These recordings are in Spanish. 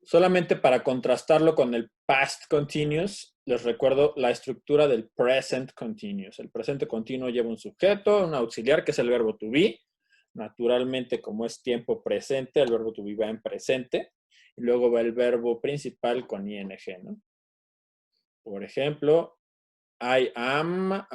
Solamente para contrastarlo con el past continuous, les recuerdo la estructura del present continuous. El presente continuo lleva un sujeto, un auxiliar, que es el verbo to be. Naturalmente, como es tiempo presente, el verbo to be va en presente. Y luego va el verbo principal con ing, ¿no? Por ejemplo, I am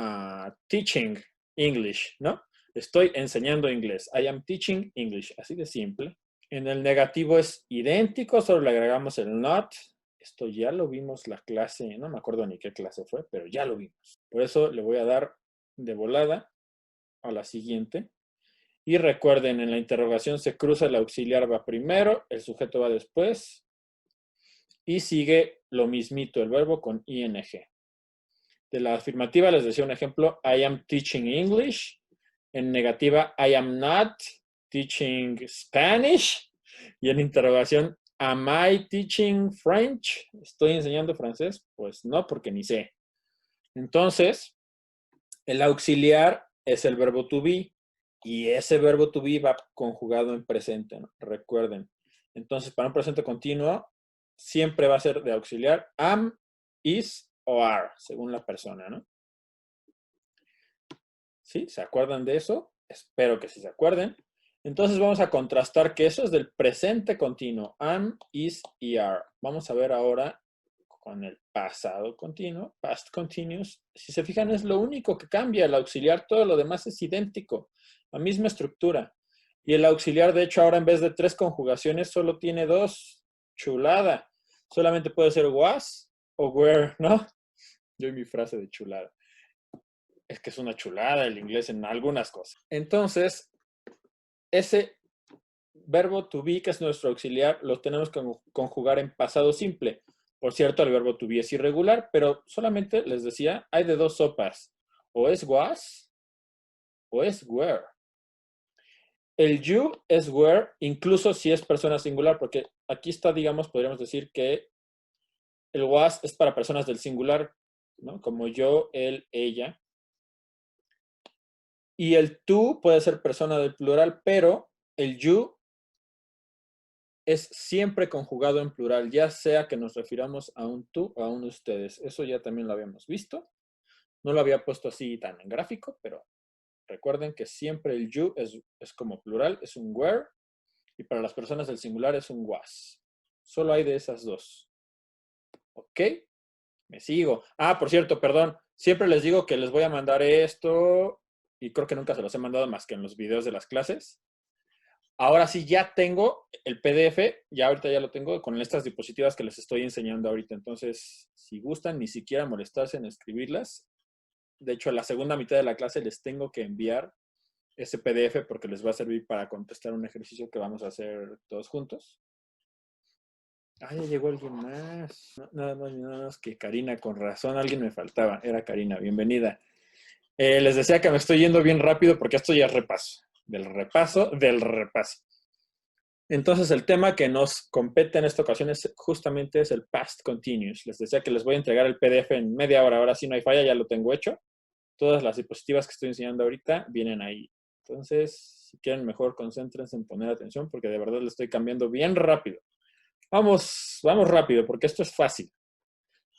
teaching English, ¿no? Estoy enseñando inglés. I am teaching English. Así de simple. En el negativo es idéntico, solo le agregamos el not. Esto ya lo vimos la clase, no me acuerdo ni qué clase fue, pero ya lo vimos. Por eso le voy a dar de volada a la siguiente. Y recuerden, en la interrogación se cruza, el auxiliar va primero, el sujeto va después. Y sigue lo mismito, el verbo con ing. De la afirmativa les decía un ejemplo, I am teaching English. En negativa, I am not teaching Spanish. Y en interrogación, am I teaching French? ¿Estoy enseñando francés? Pues no, porque ni sé. Entonces, el auxiliar es el verbo to be. Y ese verbo to be va conjugado en presente, ¿no? Recuerden. Entonces, para un presente continuo, siempre va a ser de auxiliar am, is o are, según la persona, ¿no? ¿Sí? ¿Se acuerdan de eso? Espero que sí se acuerden. Entonces vamos a contrastar que eso es del presente continuo, am, is y are. Vamos a ver ahora con el pasado continuo, past continuous. Si se fijan, es lo único que cambia el auxiliar, todo lo demás es idéntico, la misma estructura. Y el auxiliar, de hecho, ahora en vez de 3 conjugaciones, solo tiene 2. Chulada. Solamente puede ser was o were, ¿no? Yo y mi frase de chulada. Es que es una chulada el inglés en algunas cosas. Entonces, ese verbo to be, que es nuestro auxiliar, lo tenemos que conjugar en pasado simple. Por cierto, el verbo to be es irregular, pero solamente les decía, hay de 2 sopas. O es was o es were. El you es were, incluso si es persona singular, porque aquí está, digamos, podríamos decir que el was es para personas del singular, ¿no? Como yo, él, ella. Y el tú puede ser persona del plural, pero el you es siempre conjugado en plural, ya sea que nos refiramos a un tú o a un ustedes. Eso ya también lo habíamos visto. No lo había puesto así tan en gráfico, pero recuerden que siempre el you es como plural, es un were, y para las personas del singular es un was. Solo hay de esas dos. ¿Ok? Me sigo. Ah, por cierto, perdón. Siempre les digo que les voy a mandar esto, y creo que nunca se los he mandado más que en los videos de las clases. Ahora sí ya tengo el PDF, ya ahorita ya lo tengo con estas diapositivas que les estoy enseñando ahorita. Entonces, si gustan, ni siquiera molestarse en escribirlas. De hecho, a la segunda mitad de la clase les tengo que enviar ese PDF porque les va a servir para contestar un ejercicio que vamos a hacer todos juntos. Ah, ya llegó alguien más. Nada más que Karina, con razón, alguien me faltaba. Era Karina, bienvenida. Les decía que me estoy yendo bien rápido porque esto ya es repaso. Del repaso, del repaso. Entonces, el tema que nos compete en esta ocasión justamente es el past continuous. Les decía que les voy a entregar el PDF en media hora. Ahora sí no hay falla, ya lo tengo hecho. Todas las diapositivas que estoy enseñando ahorita vienen ahí. Entonces, si quieren mejor, concéntrense en poner atención porque de verdad le estoy cambiando bien rápido. Vamos rápido porque esto es fácil.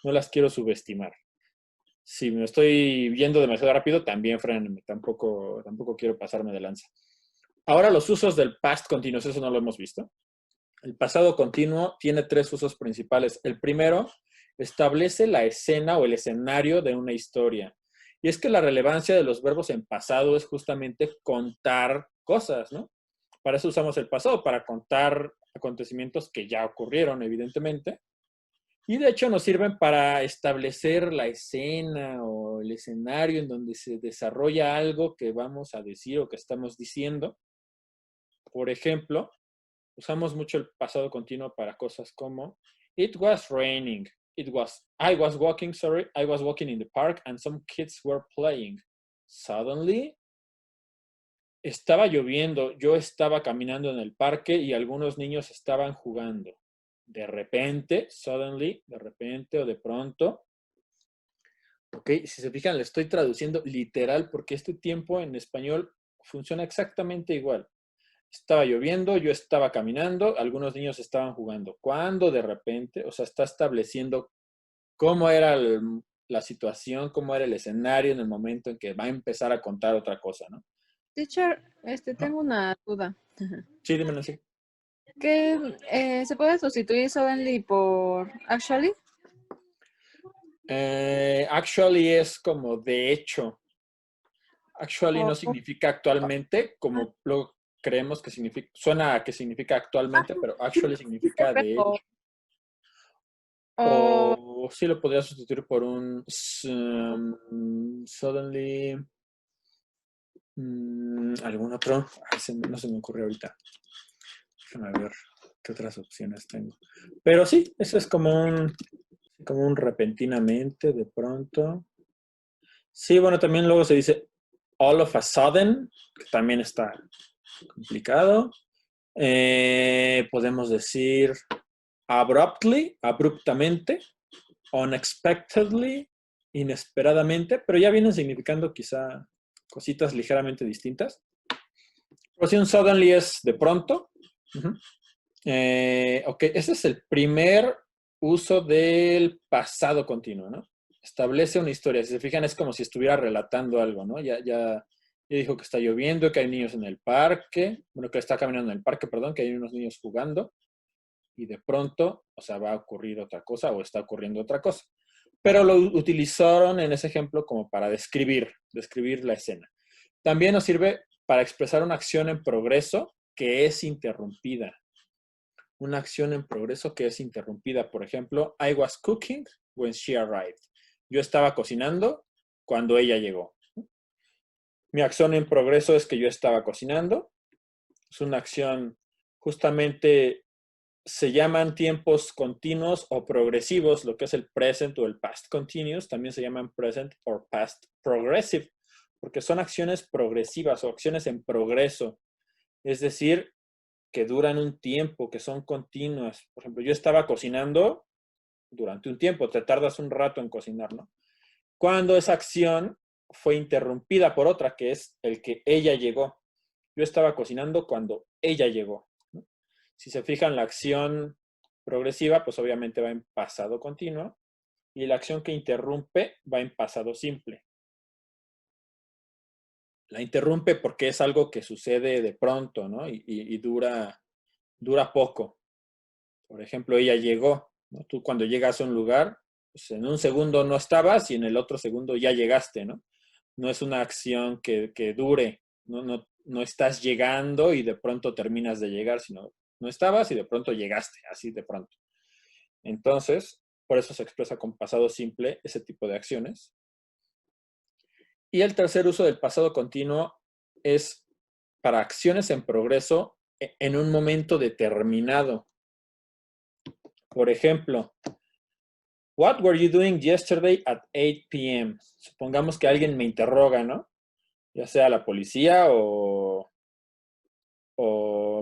No las quiero subestimar. Si me estoy yendo demasiado rápido, también frénenme. Tampoco quiero pasarme de lanza. Ahora los usos del past continuous, eso no lo hemos visto. El pasado continuo tiene 3 usos principales. El primero, establece la escena o el escenario de una historia. Y es que la relevancia de los verbos en pasado es justamente contar cosas, ¿no? Para eso usamos el pasado, para contar acontecimientos que ya ocurrieron, evidentemente. Y de hecho nos sirven para establecer la escena o el escenario en donde se desarrolla algo que vamos a decir o que estamos diciendo. Por ejemplo, usamos mucho el pasado continuo para cosas como it was raining, I was walking in the park and some kids were playing. Suddenly, estaba lloviendo, yo estaba caminando en el parque y algunos niños estaban jugando. De repente, suddenly, de repente o de pronto. Ok, si se fijan, le estoy traduciendo literal porque este tiempo en español funciona exactamente igual. Estaba lloviendo, yo estaba caminando, algunos niños estaban jugando. Cuando de repente, o sea, está estableciendo cómo era la situación, cómo era el escenario en el momento en que va a empezar a contar otra cosa, ¿no? Teacher, Ajá. tengo una duda. Sí, dímelo así. ¿Qué se puede sustituir suddenly por actually? Actually es como de hecho. Actually no O, significa actualmente, como lo creemos que significa, suena a que significa actualmente, pero actually dice significa de verbo. hecho. O, O sí lo podría sustituir por un suddenly, algún otro. Ay, no se me ocurre ahorita. Déjame ver qué otras opciones tengo. Pero sí, eso es como un repentinamente, de pronto. Sí, bueno, también luego se dice all of a sudden, que también está complicado. Podemos decir abruptly, abruptamente, unexpectedly, inesperadamente, pero ya vienen significando quizá cositas ligeramente distintas. Pero si un suddenly es de pronto. Uh-huh. Ok, ese es el primer uso del pasado continuo, ¿no? Establece una historia. Si se fijan, es como si estuviera relatando algo, ¿no? Ya dijo que está lloviendo, que hay niños en el parque, bueno, que está caminando en el parque, perdón, que hay unos niños jugando, y de pronto, o sea, va a ocurrir otra cosa o está ocurriendo otra cosa. Pero lo utilizaron en ese ejemplo como para describir la escena. También nos sirve para expresar una acción en progreso que es interrumpida. Una acción en progreso que es interrumpida. Por ejemplo, I was cooking when she arrived. Yo estaba cocinando cuando ella llegó. Mi acción en progreso es que yo estaba cocinando. Es una acción justamente se llaman tiempos continuos o progresivos, lo que es el present o el past continuous, también se llaman present or past progressive, porque son acciones progresivas o acciones en progreso, es decir, que duran un tiempo, que son continuas. Por ejemplo, yo estaba cocinando durante un tiempo, te tardas un rato en cocinar, ¿no? Cuando esa acción fue interrumpida por otra, que es el que ella llegó. Yo estaba cocinando cuando ella llegó, ¿no? Si se fijan, la acción progresiva, pues obviamente va en pasado continuo, y la acción que interrumpe va en pasado simple. La interrumpe porque es algo que sucede de pronto, ¿no? Y dura poco. Por ejemplo, ella llegó, ¿no? Tú cuando llegas a un lugar, pues en un segundo no estabas y en el otro segundo ya llegaste, ¿no? No es una acción que dure, no estás llegando y de pronto terminas de llegar, sino no estabas y de pronto llegaste, así de pronto. Entonces, por eso se expresa con pasado simple ese tipo de acciones. Y el tercer uso del pasado continuo es para acciones en progreso en un momento determinado. Por ejemplo, what were you doing yesterday at 8 p.m.? Supongamos que alguien me interroga, ¿no? Ya sea la policía o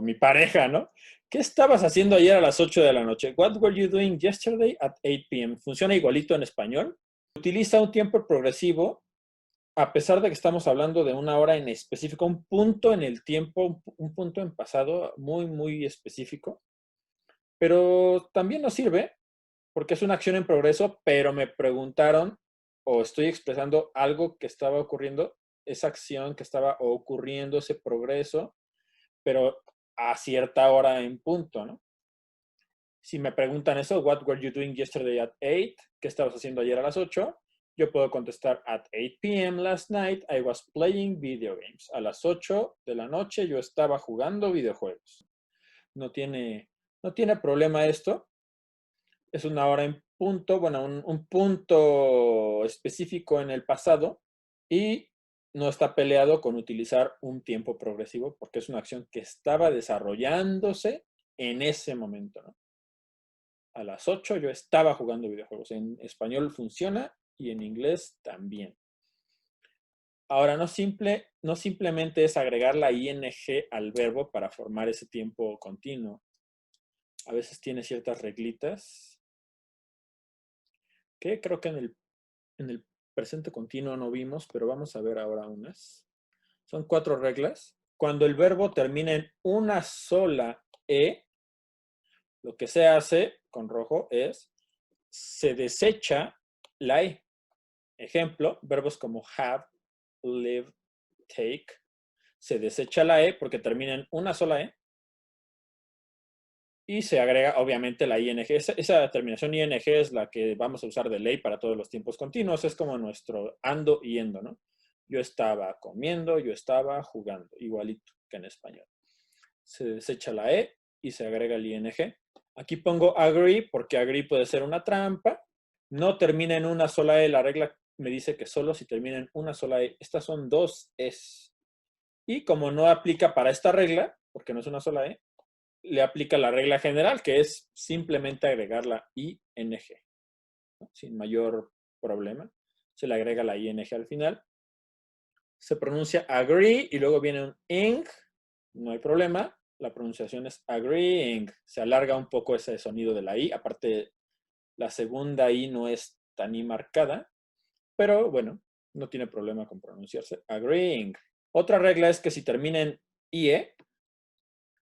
mi pareja, ¿no? ¿Qué estabas haciendo ayer a las 8 de la noche? What were you doing yesterday at 8 p.m.? Funciona igualito en español. Utiliza un tiempo progresivo, a pesar de que estamos hablando de una hora en específico, un punto en el tiempo, un punto en pasado muy, muy específico. Pero también nos sirve porque es una acción en progreso, pero me preguntaron o estoy expresando algo que estaba ocurriendo, esa acción que estaba ocurriendo, ese progreso, pero a cierta hora en punto, ¿no? Si me preguntan eso, what were you doing yesterday at 8? ¿Qué estabas haciendo ayer a las 8? Yo puedo contestar, at 8 p.m. last night, I was playing video games. A las 8 de la noche yo estaba jugando videojuegos. No tiene, no tiene problema esto. Es una hora en punto, bueno, un punto específico en el pasado y no está peleado con utilizar un tiempo progresivo porque es una acción que estaba desarrollándose en ese momento, ¿no? A las 8 yo estaba jugando videojuegos. En español funciona y en inglés también. Ahora, no simplemente es agregar la ing al verbo para formar ese tiempo continuo. A veces tiene ciertas reglitas que creo que en el presente continuo no vimos, pero vamos a ver ahora unas. Son 4 reglas. cuando el verbo termina en una sola E, lo que se hace con rojo es, se desecha la E. Ejemplo, verbos como have, live, take. Se desecha la E porque termina en una sola E. Y se agrega, obviamente, la ing. Esa terminación ing es la que vamos a usar de ley para todos los tiempos continuos. Es como nuestro ando y yendo, ¿no? Yo estaba comiendo, yo estaba jugando. Igualito que en español. Se desecha la E y se agrega el ing. Aquí pongo agree porque agree puede ser una trampa. No termina en una sola E. La regla me dice que solo si termina en una sola E. Estas son dos Es. Y como no aplica para esta regla, porque no es una sola E, le aplica la regla general, que es simplemente agregar la ing, ¿no? Sin mayor problema. Se le agrega la ing al final. Se pronuncia agree y luego viene un ing. No hay problema. La pronunciación es agreeing. Se alarga un poco ese sonido de la i. Aparte, la segunda i no es tan i marcada. Pero bueno, no tiene problema con pronunciarse. Agreeing. Otra regla es que si termina en ie,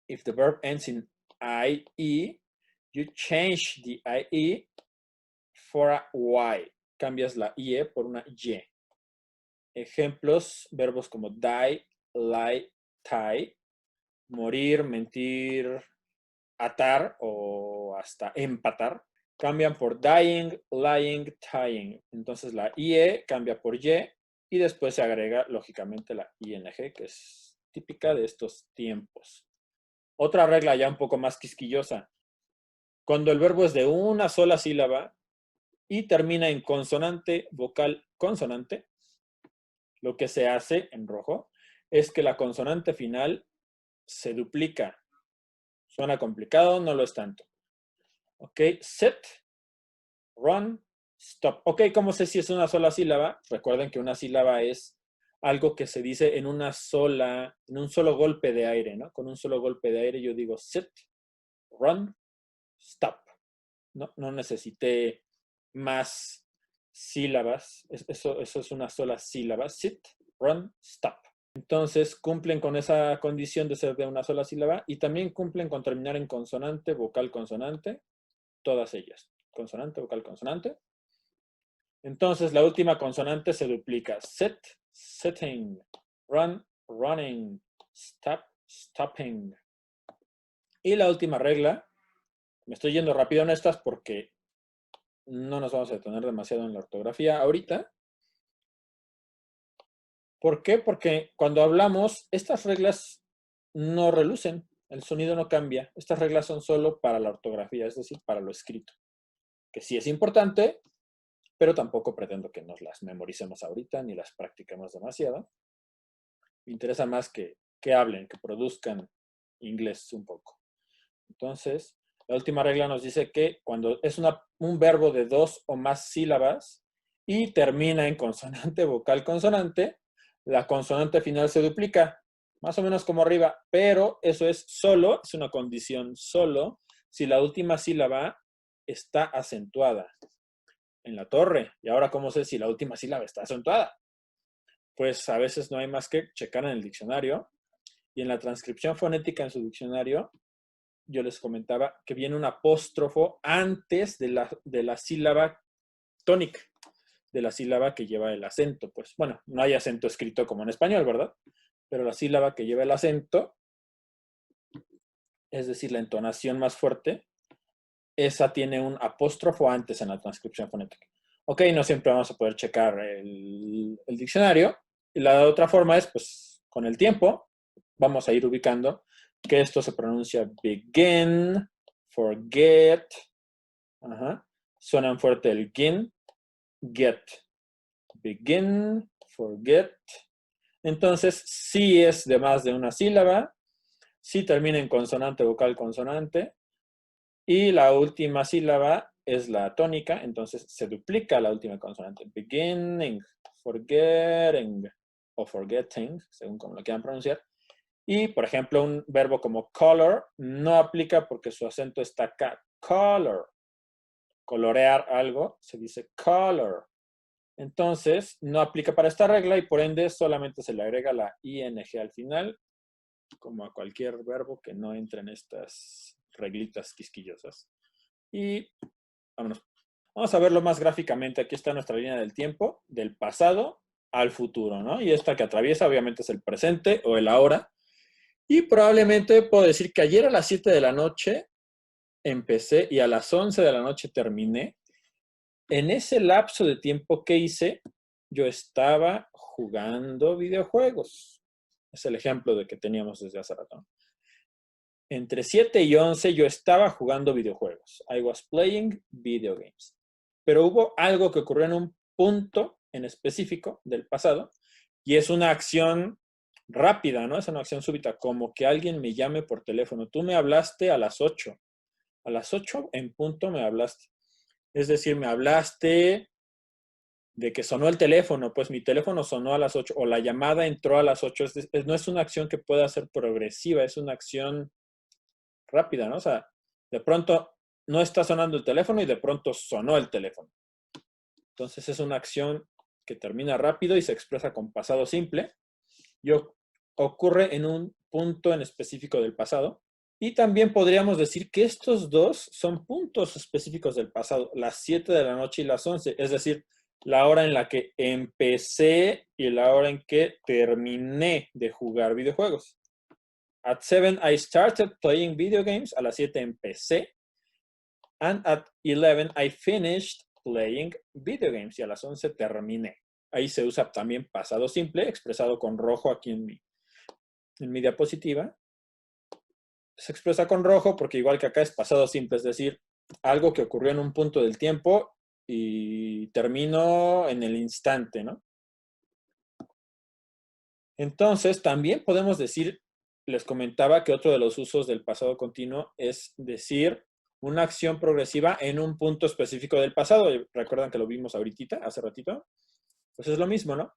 if the verb ends in IE, you change the IE for a Y. Cambias la IE por una Y. Ejemplos, verbos como die, lie, tie, morir, mentir, atar o hasta empatar, cambian por dying, lying, tying. Entonces la IE cambia por Y y después se agrega, lógicamente, la ING, que es típica de estos tiempos. Otra regla ya un poco más quisquillosa. Cuando el verbo es de una sola sílaba y termina en consonante, vocal, consonante, lo que se hace en rojo es que la consonante final se duplica. Suena complicado, no lo es tanto. Ok, set, run, stop. Ok, ¿cómo sé si es una sola sílaba? Recuerden que una sílaba es algo que se dice en un solo golpe de aire, ¿no? Con un solo golpe de aire yo digo set, run, stop. No necesité más sílabas. Eso es una sola sílaba. Sit, run, stop. Entonces cumplen con esa condición de ser de una sola sílaba y también cumplen con terminar en consonante, vocal, consonante. Todas ellas. Consonante, vocal, consonante. Entonces la última consonante se duplica. Sit, sitting. Run, running. Stop, stopping. Y la última regla, me estoy yendo rápido en estas porque no nos vamos a detener demasiado en la ortografía ahorita. ¿Por qué? Porque cuando hablamos, estas reglas no relucen, el sonido no cambia. Estas reglas son solo para la ortografía, es decir, para lo escrito. Que sí es importante, pero tampoco pretendo que nos las memoricemos ahorita ni las practiquemos demasiado. Me interesa más que hablen, que produzcan inglés un poco. Entonces, la última regla nos dice que cuando es un verbo de dos o más sílabas y termina en consonante, vocal, consonante, la consonante final se duplica, más o menos como arriba, pero eso es una condición solo si la última sílaba está acentuada en la torre. Y ahora, ¿cómo sé si la última sílaba está acentuada? Pues a veces no hay más que checar en el diccionario y en la transcripción fonética en su diccionario yo les comentaba que viene un apóstrofo antes de la sílaba tónica, de la sílaba que lleva el acento. Pues bueno, no hay acento escrito como en español, ¿verdad? Pero la sílaba que lleva el acento, es decir, la entonación más fuerte, esa tiene un apóstrofo antes en la transcripción fonética. Ok, no siempre vamos a poder checar el diccionario. Y la otra forma es, pues, con el tiempo, vamos a ir ubicando que esto se pronuncia begin, forget. Ajá. Suenan fuerte el gin, get. Begin, forget. Entonces, sí es de más de una sílaba, sí termina en consonante, vocal, consonante, y la última sílaba es la tónica, entonces se duplica la última consonante. Beginning, forgetting, o forgetting, según como lo quieran pronunciar. Y, por ejemplo, un verbo como color no aplica porque su acento está acá. Color. Colorear algo se dice color. Entonces, no aplica para esta regla y por ende solamente se le agrega la ing al final como a cualquier verbo que no entre en estas reglitas quisquillosas. Y vámonos. Vamos a verlo más gráficamente. Aquí está nuestra línea del tiempo, del pasado al futuro, ¿no? Y esta que atraviesa obviamente es el presente o el ahora. Y probablemente puedo decir que ayer a las 7 de la noche empecé y a las 11 de la noche terminé. En ese lapso de tiempo que hice, yo estaba jugando videojuegos. Es el ejemplo de que teníamos desde hace rato. Entre 7 y 11 yo estaba jugando videojuegos. I was playing video games. Pero hubo algo que ocurrió en un punto en específico del pasado y es una acción rápida, ¿no? Es una acción súbita, como que alguien me llame por teléfono. Tú me hablaste a las 8. A las 8 en punto me hablaste. Es decir, me hablaste de que sonó el teléfono, pues mi teléfono sonó a las 8 o la llamada entró a las 8. No es una acción que pueda ser progresiva, es una acción rápida, ¿no? O sea, de pronto no está sonando el teléfono y de pronto sonó el teléfono. Entonces es una acción que termina rápido y se expresa con pasado simple y ocurre en un punto en específico del pasado. Y también podríamos decir que estos dos son puntos específicos del pasado, las 7 de la noche y las 11, es decir, la hora en la que empecé y la hora en que terminé de jugar videojuegos. At 7 I started playing video games, a las 7 empecé, and at 11 I finished playing video games, y a las 11 terminé. Ahí se usa también pasado simple, expresado con rojo aquí en mi diapositiva. Se expresa con rojo porque igual que acá es pasado simple, es decir, algo que ocurrió en un punto del tiempo y terminó en el instante, ¿no? Entonces, también podemos decir, les comentaba que otro de los usos del pasado continuo es decir una acción progresiva en un punto específico del pasado. ¿Recuerdan que lo vimos ahorita, hace ratito? Pues es lo mismo, ¿no?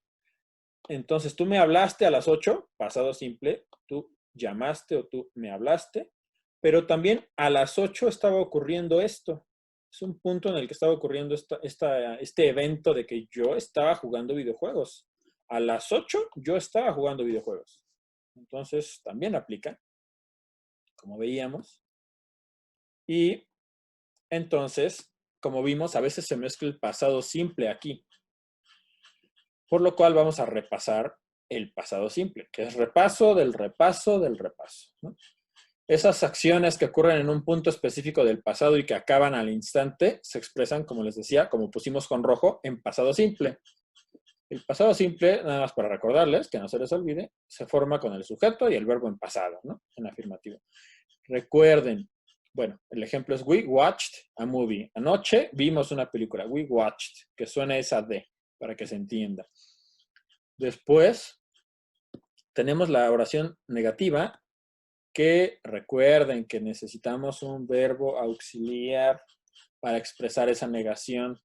Entonces, tú me hablaste a las 8, pasado simple, tú llamaste o tú me hablaste, pero también a las 8 estaba ocurriendo esto. Es un punto en el que estaba ocurriendo este evento de que yo estaba jugando videojuegos. A las 8 yo estaba jugando videojuegos. Entonces, también aplica, como veíamos. Y entonces, como vimos, a veces se mezcla el pasado simple aquí. Por lo cual vamos a repasar el pasado simple, que es repaso del repaso del repaso, ¿no? Esas acciones que ocurren en un punto específico del pasado y que acaban al instante se expresan, como les decía, como pusimos con rojo, en pasado simple. El pasado simple, nada más para recordarles, que no se les olvide, se forma con el sujeto y el verbo en pasado, ¿no? En afirmativo. Recuerden, bueno, el ejemplo es we watched a movie. Anoche vimos una película, we watched, que suena esa D, para que se entienda. Después, tenemos la oración negativa, que recuerden que necesitamos un verbo auxiliar para expresar esa negación.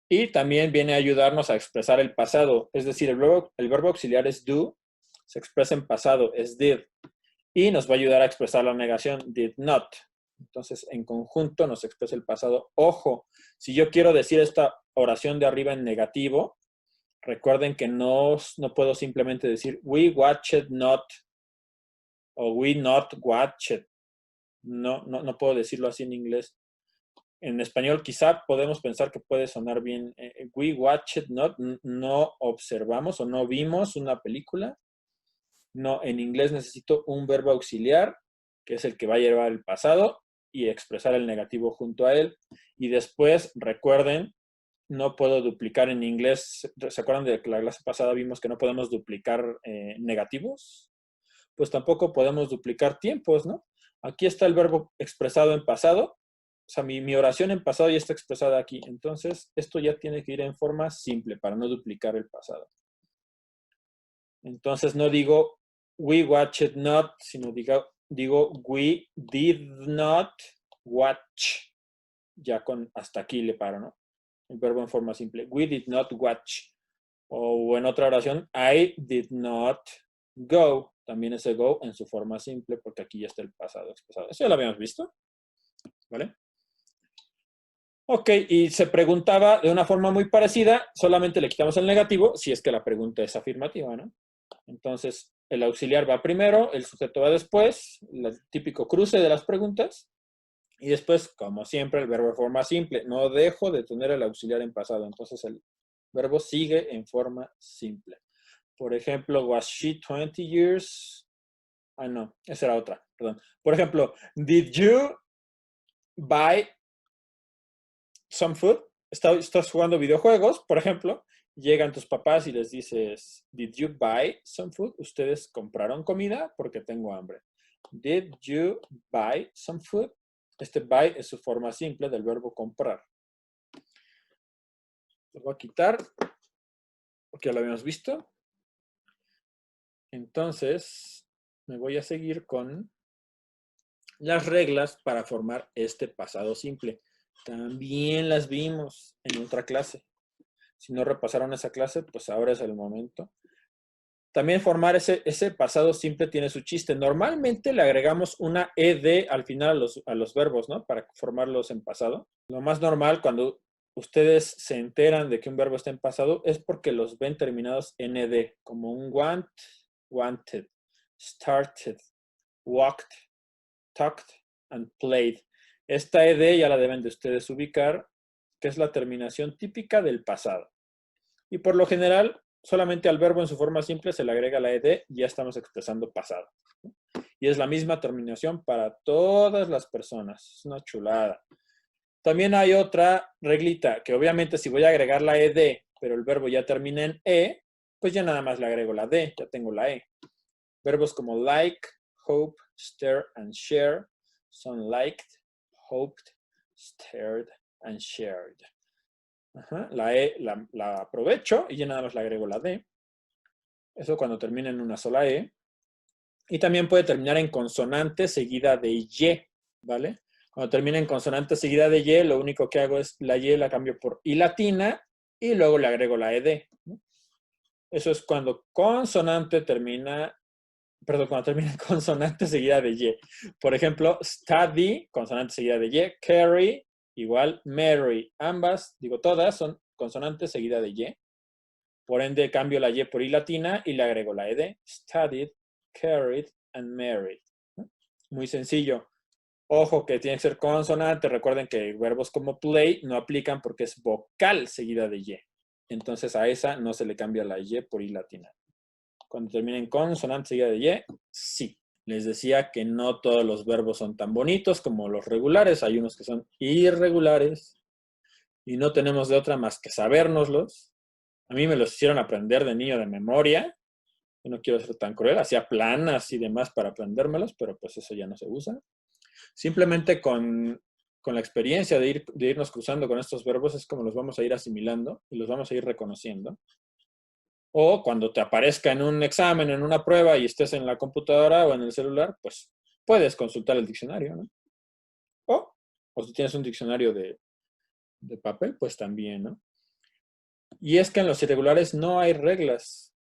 Y también viene a ayudarnos a expresar el pasado. Es decir, el verbo auxiliar es do, se expresa en pasado, es did. Y nos va a ayudar a expresar la negación, did not. Entonces, en conjunto nos expresa el pasado. Ojo, si yo quiero decir esta oración de arriba en negativo, recuerden que no puedo simplemente decir we watched not o we not watched. No puedo decirlo así en inglés. En español quizá podemos pensar que puede sonar bien. We watched not, no observamos o no vimos una película. No, en inglés necesito un verbo auxiliar, que es el que va a llevar el pasado y expresar el negativo junto a él. Y después, recuerden, no puedo duplicar en inglés. ¿Se acuerdan de que la clase pasada vimos que no podemos duplicar negativos? Pues tampoco podemos duplicar tiempos, ¿no? Aquí está el verbo expresado en pasado. O sea, mi oración en pasado ya está expresada aquí. Entonces, esto ya tiene que ir en forma simple para no duplicar el pasado. Entonces, no digo we watched not, sino digo we did not watch. Ya hasta aquí le paro, ¿no? El verbo en forma simple. We did not watch. O en otra oración, I did not go. También ese go en su forma simple, porque aquí ya está el pasado expresado. Eso ya lo habíamos visto, ¿vale? Ok, y se preguntaba de una forma muy parecida, solamente le quitamos el negativo si es que la pregunta es afirmativa, ¿no? Entonces, el auxiliar va primero, el sujeto va después, el típico cruce de las preguntas. Y después, como siempre, el verbo en forma simple. No dejo de tener el auxiliar en pasado. Entonces, el verbo sigue en forma simple. Por ejemplo, was she 20 years? Ah, no, esa era otra, perdón. Por ejemplo, did you buy some food? Estás jugando videojuegos, por ejemplo. Llegan tus papás y les dices, did you buy some food? ¿Ustedes compraron comida? Porque tengo hambre. Did you buy some food? Este buy es su forma simple del verbo comprar. Lo voy a quitar porque ya lo habíamos visto. Entonces, me voy a seguir con las reglas para formar este pasado simple. También las vimos en otra clase. Si no repasaron esa clase, pues ahora es el momento. También formar ese pasado simple tiene su chiste. Normalmente le agregamos una ed al final a los verbos, ¿no? Para formarlos en pasado. Lo más normal cuando ustedes se enteran de que un verbo está en pasado es porque los ven terminados en ed, como un want, wanted, started, walked, talked and played. Esta ed ya la deben de ustedes ubicar, que es la terminación típica del pasado. Y por lo general, solamente al verbo en su forma simple se le agrega la ed y ya estamos expresando pasado. Y es la misma terminación para todas las personas. Es una chulada. También hay otra reglita, que obviamente si voy a agregar la ed, pero el verbo ya termina en e, pues ya nada más le agrego la d, ya tengo la e. Verbos como like, hope, stare, and share son liked, hoped, stared, and shared. Ajá, la E la aprovecho y ya nada más le agrego la D. Eso cuando termina en una sola E. Y también puede terminar en consonante seguida de Y, ¿vale? Cuando termina en consonante seguida de Y, lo único que hago es la Y la cambio por I latina y luego le agrego la ED. ¿No? Eso es cuando consonante termina, perdón, cuando termina en consonante seguida de Y. Por ejemplo, study, consonante seguida de Y, carry, igual Mary. Ambas, digo todas, son consonantes seguida de Y. Por ende, cambio la Y por I latina y le agrego la ED. Studied, carried, and married. Muy sencillo. Ojo que tiene que ser consonante. Recuerden que verbos como play no aplican porque es vocal seguida de Y. Entonces a esa no se le cambia la Y por I latina. Cuando terminen consonante seguida de Y, sí. Les decía que no todos los verbos son tan bonitos como los regulares. Hay unos que son irregulares y no tenemos de otra más que sabérnoslos. A mí me los hicieron aprender de niño de memoria. Yo no quiero ser tan cruel. Hacía planas y demás para aprendérmelos, pero pues eso ya no se usa. Simplemente con la experiencia de irnos cruzando con estos verbos es como los vamos a ir asimilando y los vamos a ir reconociendo. O cuando te aparezca en un examen, en una prueba y estés en la computadora o en el celular, pues puedes consultar el diccionario, ¿no? O si tienes un diccionario de papel, pues también, ¿no? Y es que en los irregulares no hay reglas.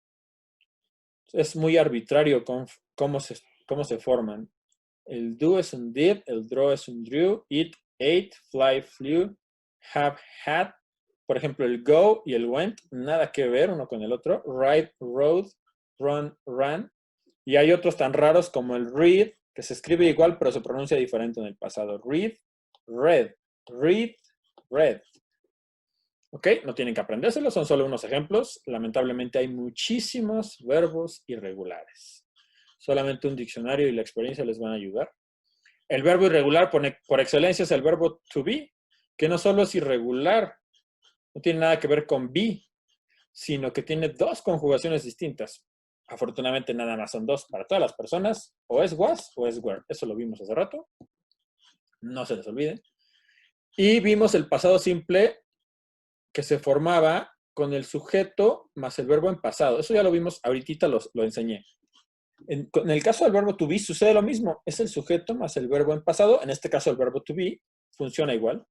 Es muy arbitrario cómo se forman. El do es un did, el draw es un drew, eat, ate, fly, flew, have, had. Por ejemplo, el go y el went, nada que ver uno con el otro. Ride, rode, run, ran. Y hay otros tan raros como el read, que se escribe igual, pero se pronuncia diferente en el pasado. Read, read, read, read. ¿Ok? No tienen que aprendérselos, son solo unos ejemplos. Lamentablemente hay muchísimos verbos irregulares. Solamente un diccionario y la experiencia les van a ayudar. El verbo irregular por excelencia es el verbo to be, que no solo es irregular, no tiene nada que ver con be, sino que tiene dos conjugaciones distintas. Afortunadamente nada más son dos para todas las personas, o es was o es were. Eso lo vimos hace rato. No se les olvide. Y vimos el pasado simple que se formaba con el sujeto más el verbo en pasado. Eso ya lo vimos, ahorita lo enseñé. En el caso del verbo to be sucede lo mismo. Es el sujeto más el verbo en pasado. En este caso el verbo to be funciona igual.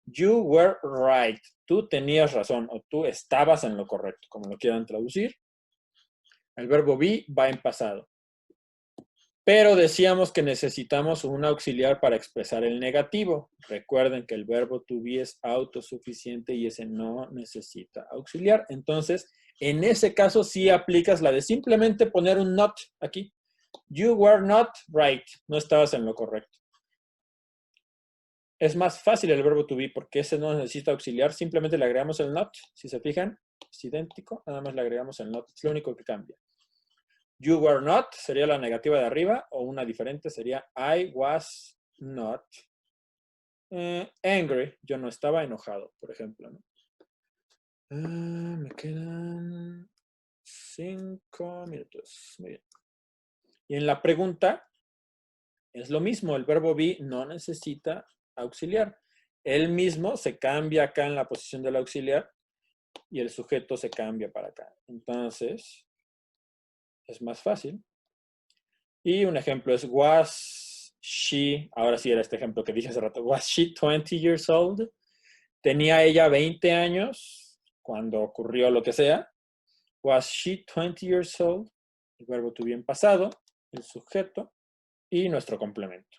You were right. Tú tenías razón o tú estabas en lo correcto, como lo quieran traducir. El verbo be va en pasado. Pero decíamos que necesitamos un auxiliar para expresar el negativo. Recuerden que el verbo to be es autosuficiente y ese no necesita auxiliar. Entonces, en ese caso sí aplicas la de simplemente poner un not aquí. You were not right. No estabas en lo correcto. Es más fácil el verbo to be porque ese no necesita auxiliar. Simplemente le agregamos el not. Si se fijan, es idéntico. Nada más le agregamos el not. Es lo único que cambia. You were not sería la negativa de arriba o una diferente sería I was not angry. Yo no estaba enojado, por ejemplo, ¿no? Me quedan 5 minutos. Muy bien. Y en la pregunta es lo mismo. El verbo be no necesita auxiliar. Él mismo se cambia acá en la posición del auxiliar y el sujeto se cambia para acá. Entonces, es más fácil. Y un ejemplo es, was she, ahora sí era este ejemplo que dije hace rato, was she 20 years old? ¿Tenía ella 20 años cuando ocurrió lo que sea? Was she 20 years old? El verbo to be en pasado, el sujeto y nuestro complemento.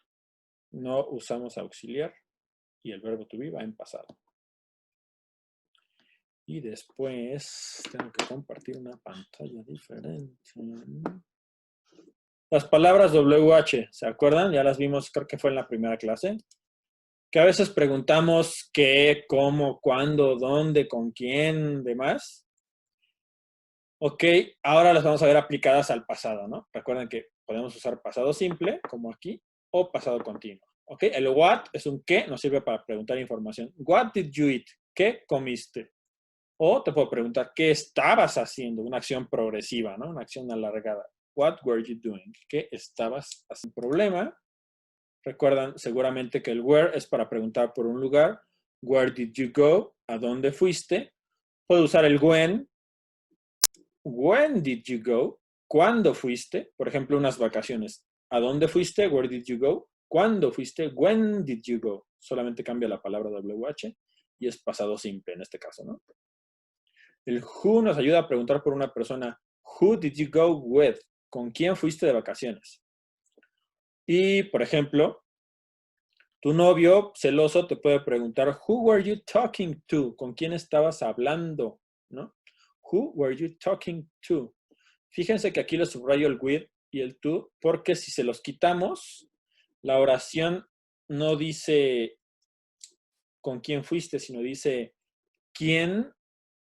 No usamos auxiliar y el verbo to be va en pasado. Y después tengo que compartir una pantalla diferente. Las palabras WH, ¿se acuerdan? Ya las vimos, creo que fue en la primera clase. Que a veces preguntamos qué, cómo, cuándo, dónde, con quién, demás. Ok, ahora las vamos a ver aplicadas al pasado, ¿no? Recuerden que podemos usar pasado simple, como aquí, o pasado continuo. Ok, el what es un qué, nos sirve para preguntar información. What did you eat? ¿Qué comiste? O te puedo preguntar, ¿qué estabas haciendo? Una acción progresiva, ¿no? Una acción alargada. What were you doing? ¿Qué estabas haciendo? Problema. Recuerdan seguramente que el where es para preguntar por un lugar. Where did you go? ¿A dónde fuiste? Puedo usar el when. When did you go? ¿Cuándo fuiste? Por ejemplo, unas vacaciones. ¿A dónde fuiste? Where did you go? ¿Cuándo fuiste? When did you go? Solamente cambia la palabra WH y es pasado simple en este caso, ¿no? El who nos ayuda a preguntar por una persona. Who did you go with? ¿Con quién fuiste de vacaciones? Y, por ejemplo, tu novio celoso te puede preguntar, who were you talking to? ¿Con quién estabas hablando? ¿No? Who were you talking to? Fíjense que aquí le subrayo el with y el to, porque si se los quitamos, la oración no dice con quién fuiste, sino dice quién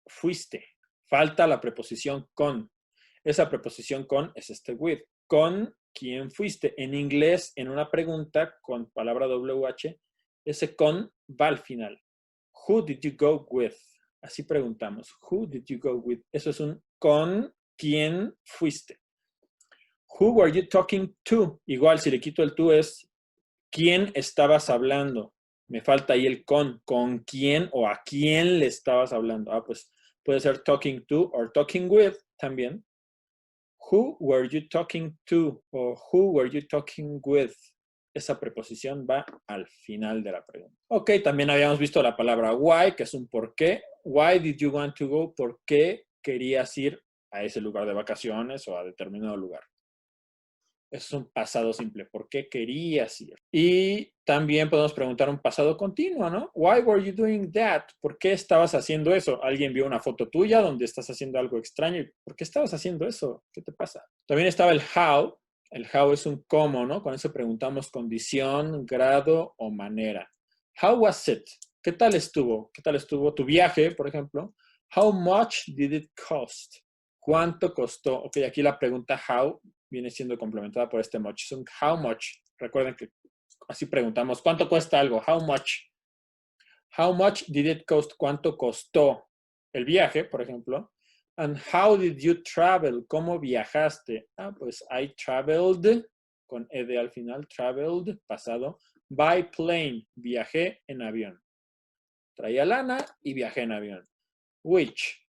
fuiste. Falta la preposición con. Esa preposición con es este with. Con quién fuiste. En inglés, en una pregunta con palabra WH, ese con va al final. Who did you go with? Así preguntamos. Who did you go with? Eso es un con quién fuiste. Who were you talking to? Igual, si le quito el to es quién estabas hablando. Me falta ahí el con. ¿Con quién o a quién le estabas hablando? Ah, pues puede ser talking to or talking with también. Who were you talking to? O who were you talking with? Esa preposición va al final de la pregunta. Ok, también habíamos visto la palabra why, que es un por qué. Why did you want to go? ¿Por qué querías ir a ese lugar de vacaciones o a determinado lugar? Es un pasado simple. ¿Por qué querías ir? Y también podemos preguntar un pasado continuo, ¿no? Why were you doing that? ¿Por qué estabas haciendo eso? Alguien vio una foto tuya donde estás haciendo algo extraño. ¿Por qué estabas haciendo eso? ¿Qué te pasa? También estaba el how. El how es un cómo, ¿no? Con eso preguntamos condición, grado o manera. How was it? ¿Qué tal estuvo? ¿Qué tal estuvo tu viaje, por ejemplo? How much did it cost? ¿Cuánto costó? Ok, aquí la pregunta how viene siendo complementada por este much. Es un how much. Recuerden que así preguntamos, ¿cuánto cuesta algo? How much? How much did it cost? ¿Cuánto costó el viaje, por ejemplo? And how did you travel? ¿Cómo viajaste? Ah, pues I traveled, con ed al final, traveled, pasado, by plane, viajé en avión. Traía lana y viajé en avión. Which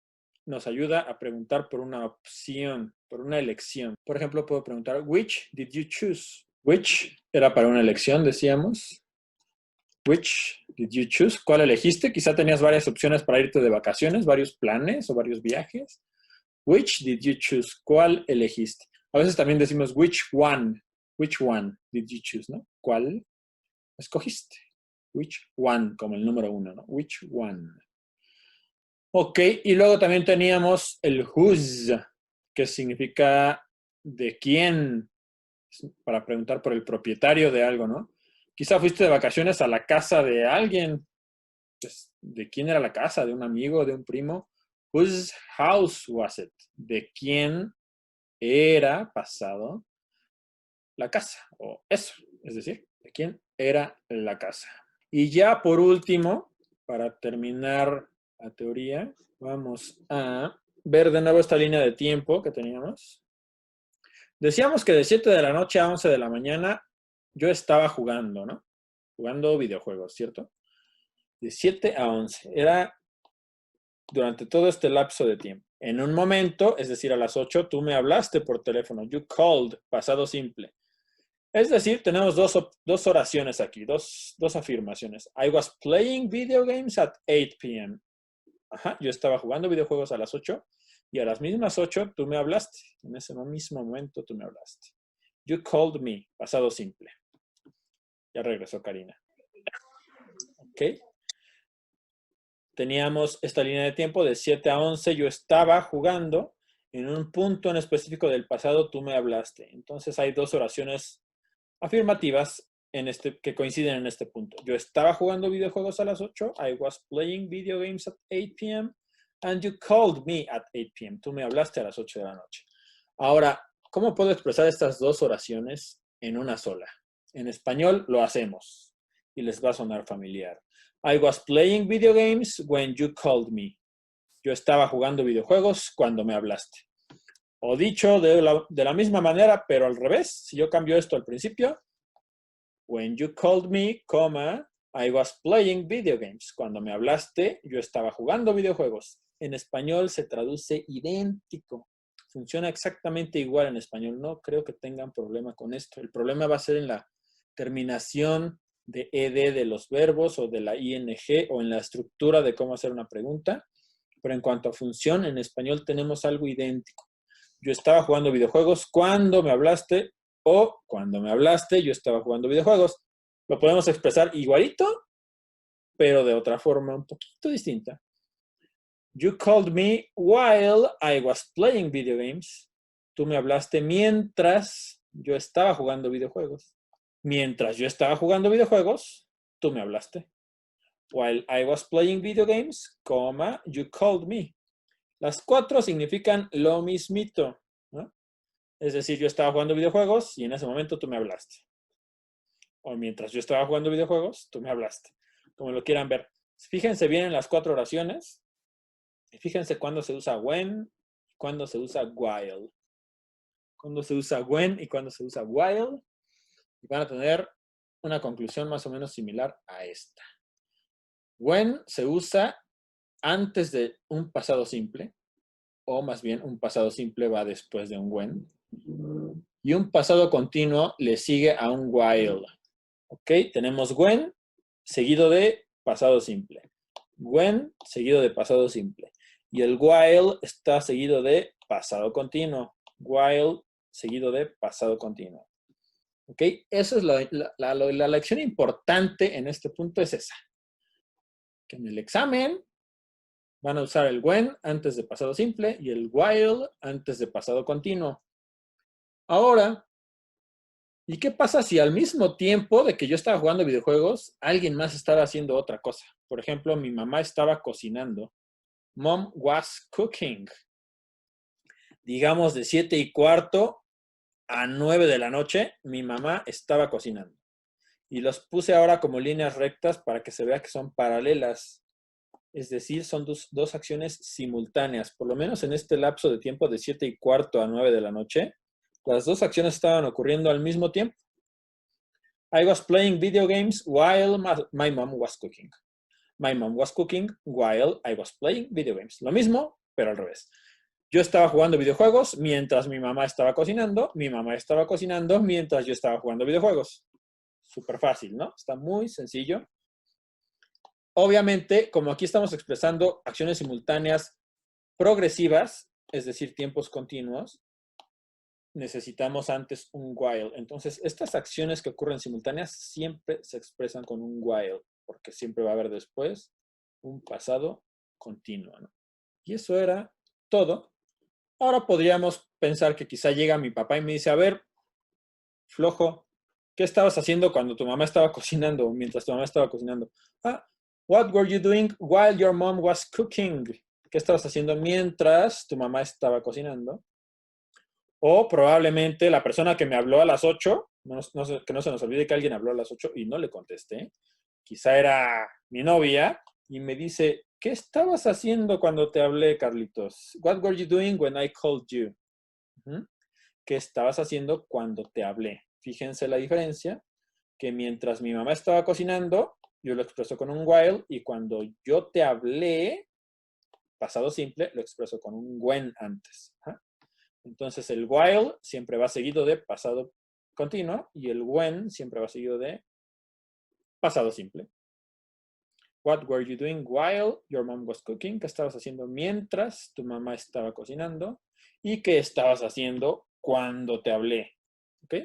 nos ayuda a preguntar por una opción, por una elección. Por ejemplo, puedo preguntar, which did you choose? Which era para una elección, decíamos. Which did you choose? ¿Cuál elegiste? Quizá tenías varias opciones para irte de vacaciones, varios planes o varios viajes. Which did you choose? ¿Cuál elegiste? A veces también decimos which one. Which one did you choose, ¿no? ¿Cuál escogiste? Which one, como el número 1, ¿no? Which one. Ok, y luego también teníamos el whose, que significa de quién, para preguntar por el propietario de algo, ¿no? Quizá fuiste de vacaciones a la casa de alguien. Pues, ¿de quién era la casa? ¿De un amigo? ¿De un primo? Whose house was it? ¿De quién era pasado la casa? O eso, es decir, ¿de quién era la casa? Y ya por último, para terminar la teoría, vamos a ver de nuevo esta línea de tiempo que teníamos. Decíamos que de 7 de la noche a 11 de la mañana yo estaba jugando, ¿no? Jugando videojuegos, ¿cierto? De 7 a 11. Era durante todo este lapso de tiempo. En un momento, es decir, a las 8, tú me hablaste por teléfono. You called, pasado simple. Es decir, tenemos dos oraciones aquí, dos afirmaciones. I was playing video games at 8 p.m. Ajá, yo estaba jugando videojuegos a las 8 y a las mismas 8 tú me hablaste. En ese mismo momento tú me hablaste. You called me, pasado simple. Ya regresó Karina. Ok. Teníamos esta línea de tiempo de 7 a 11. Yo estaba jugando. En un punto en específico del pasado tú me hablaste. Entonces hay dos oraciones afirmativas que coinciden en este punto. Yo estaba jugando videojuegos a las 8. I was playing video games at 8 p.m. And you called me at 8 p.m. Tú me hablaste a las 8 de la noche. Ahora, ¿cómo puedo expresar estas dos oraciones en una sola? En español lo hacemos y les va a sonar familiar. I was playing video games when you called me. Yo estaba jugando videojuegos cuando me hablaste. O dicho de la misma manera, pero al revés. Si yo cambio esto al principio, when you called me, I was playing video games. Cuando me hablaste, yo estaba jugando videojuegos. En español se traduce idéntico. Funciona exactamente igual en español. No creo que tengan problema con esto. El problema va a ser en la terminación de ed de los verbos o de la ing o en la estructura de cómo hacer una pregunta. Pero en cuanto a función, en español tenemos algo idéntico. Yo estaba jugando videojuegos cuando me hablaste o cuando me hablaste yo estaba jugando videojuegos. Lo podemos expresar igualito, pero de otra forma un poquito distinta. You called me while I was playing video games. Tú me hablaste mientras yo estaba jugando videojuegos. Mientras yo estaba jugando videojuegos, tú me hablaste. While I was playing video games, you called me. Las cuatro significan lo mismito, ¿no? Es decir, yo estaba jugando videojuegos y en ese momento tú me hablaste. O mientras yo estaba jugando videojuegos, tú me hablaste. Como lo quieran ver. Fíjense bien en las cuatro oraciones. Y fíjense cuándo se usa when, cuándo se usa while. Cuándo se usa when y cuándo se usa while. Y van a tener una conclusión más o menos similar a esta. When se usa antes de un pasado simple, o más bien un pasado simple va después de un when. Y un pasado continuo le sigue a un while. ¿Ok? Tenemos when seguido de pasado simple. When seguido de pasado simple. Y el while está seguido de pasado continuo. While seguido de pasado continuo. ¿Ok? Esa es la lección importante en este punto es esa. Que en el examen van a usar el when antes de pasado simple y el while antes de pasado continuo. Ahora, ¿y qué pasa si al mismo tiempo de que yo estaba jugando videojuegos, alguien más estaba haciendo otra cosa? Por ejemplo, mi mamá estaba cocinando. Mom was cooking. Digamos de 7:15 a 9 de la noche, mi mamá estaba cocinando. Y los puse ahora como líneas rectas para que se vea que son paralelas. Es decir, son dos acciones simultáneas. Por lo menos en este lapso de tiempo de 7:15 a 9 de la noche, las dos acciones estaban ocurriendo al mismo tiempo. I was playing video games while my mom was cooking. My mom was cooking while I was playing video games. Lo mismo, pero al revés. Yo estaba jugando videojuegos mientras mi mamá estaba cocinando. Mi mamá estaba cocinando mientras yo estaba jugando videojuegos. Súper fácil, ¿no? Está muy sencillo. Obviamente, como aquí estamos expresando acciones simultáneas progresivas, es decir, tiempos continuos, necesitamos antes un while. Entonces, estas acciones que ocurren simultáneas siempre se expresan con un while, porque siempre va a haber después un pasado continuo, ¿no? Y eso era todo. Ahora podríamos pensar que quizá llega mi papá y me dice, a ver, flojo, ¿qué estabas haciendo cuando tu mamá estaba cocinando, mientras tu mamá estaba cocinando? Ah, what were you doing while your mom was cooking? ¿Qué estabas haciendo mientras tu mamá estaba cocinando? O probablemente la persona que me habló a las 8, que no se nos olvide que alguien habló a las 8 y no le contesté, quizá era mi novia, y me dice, ¿qué estabas haciendo cuando te hablé, Carlitos? What were you doing when I called you? ¿Qué estabas haciendo cuando te hablé? Fíjense la diferencia, que mientras mi mamá estaba cocinando, yo lo expreso con un while, y cuando yo te hablé, pasado simple, lo expreso con un when antes. Entonces el while siempre va seguido de pasado continuo y el when siempre va seguido de pasado simple. What were you doing while your mom was cooking? ¿Qué estabas haciendo mientras tu mamá estaba cocinando? ¿Y qué estabas haciendo cuando te hablé? ¿Ok?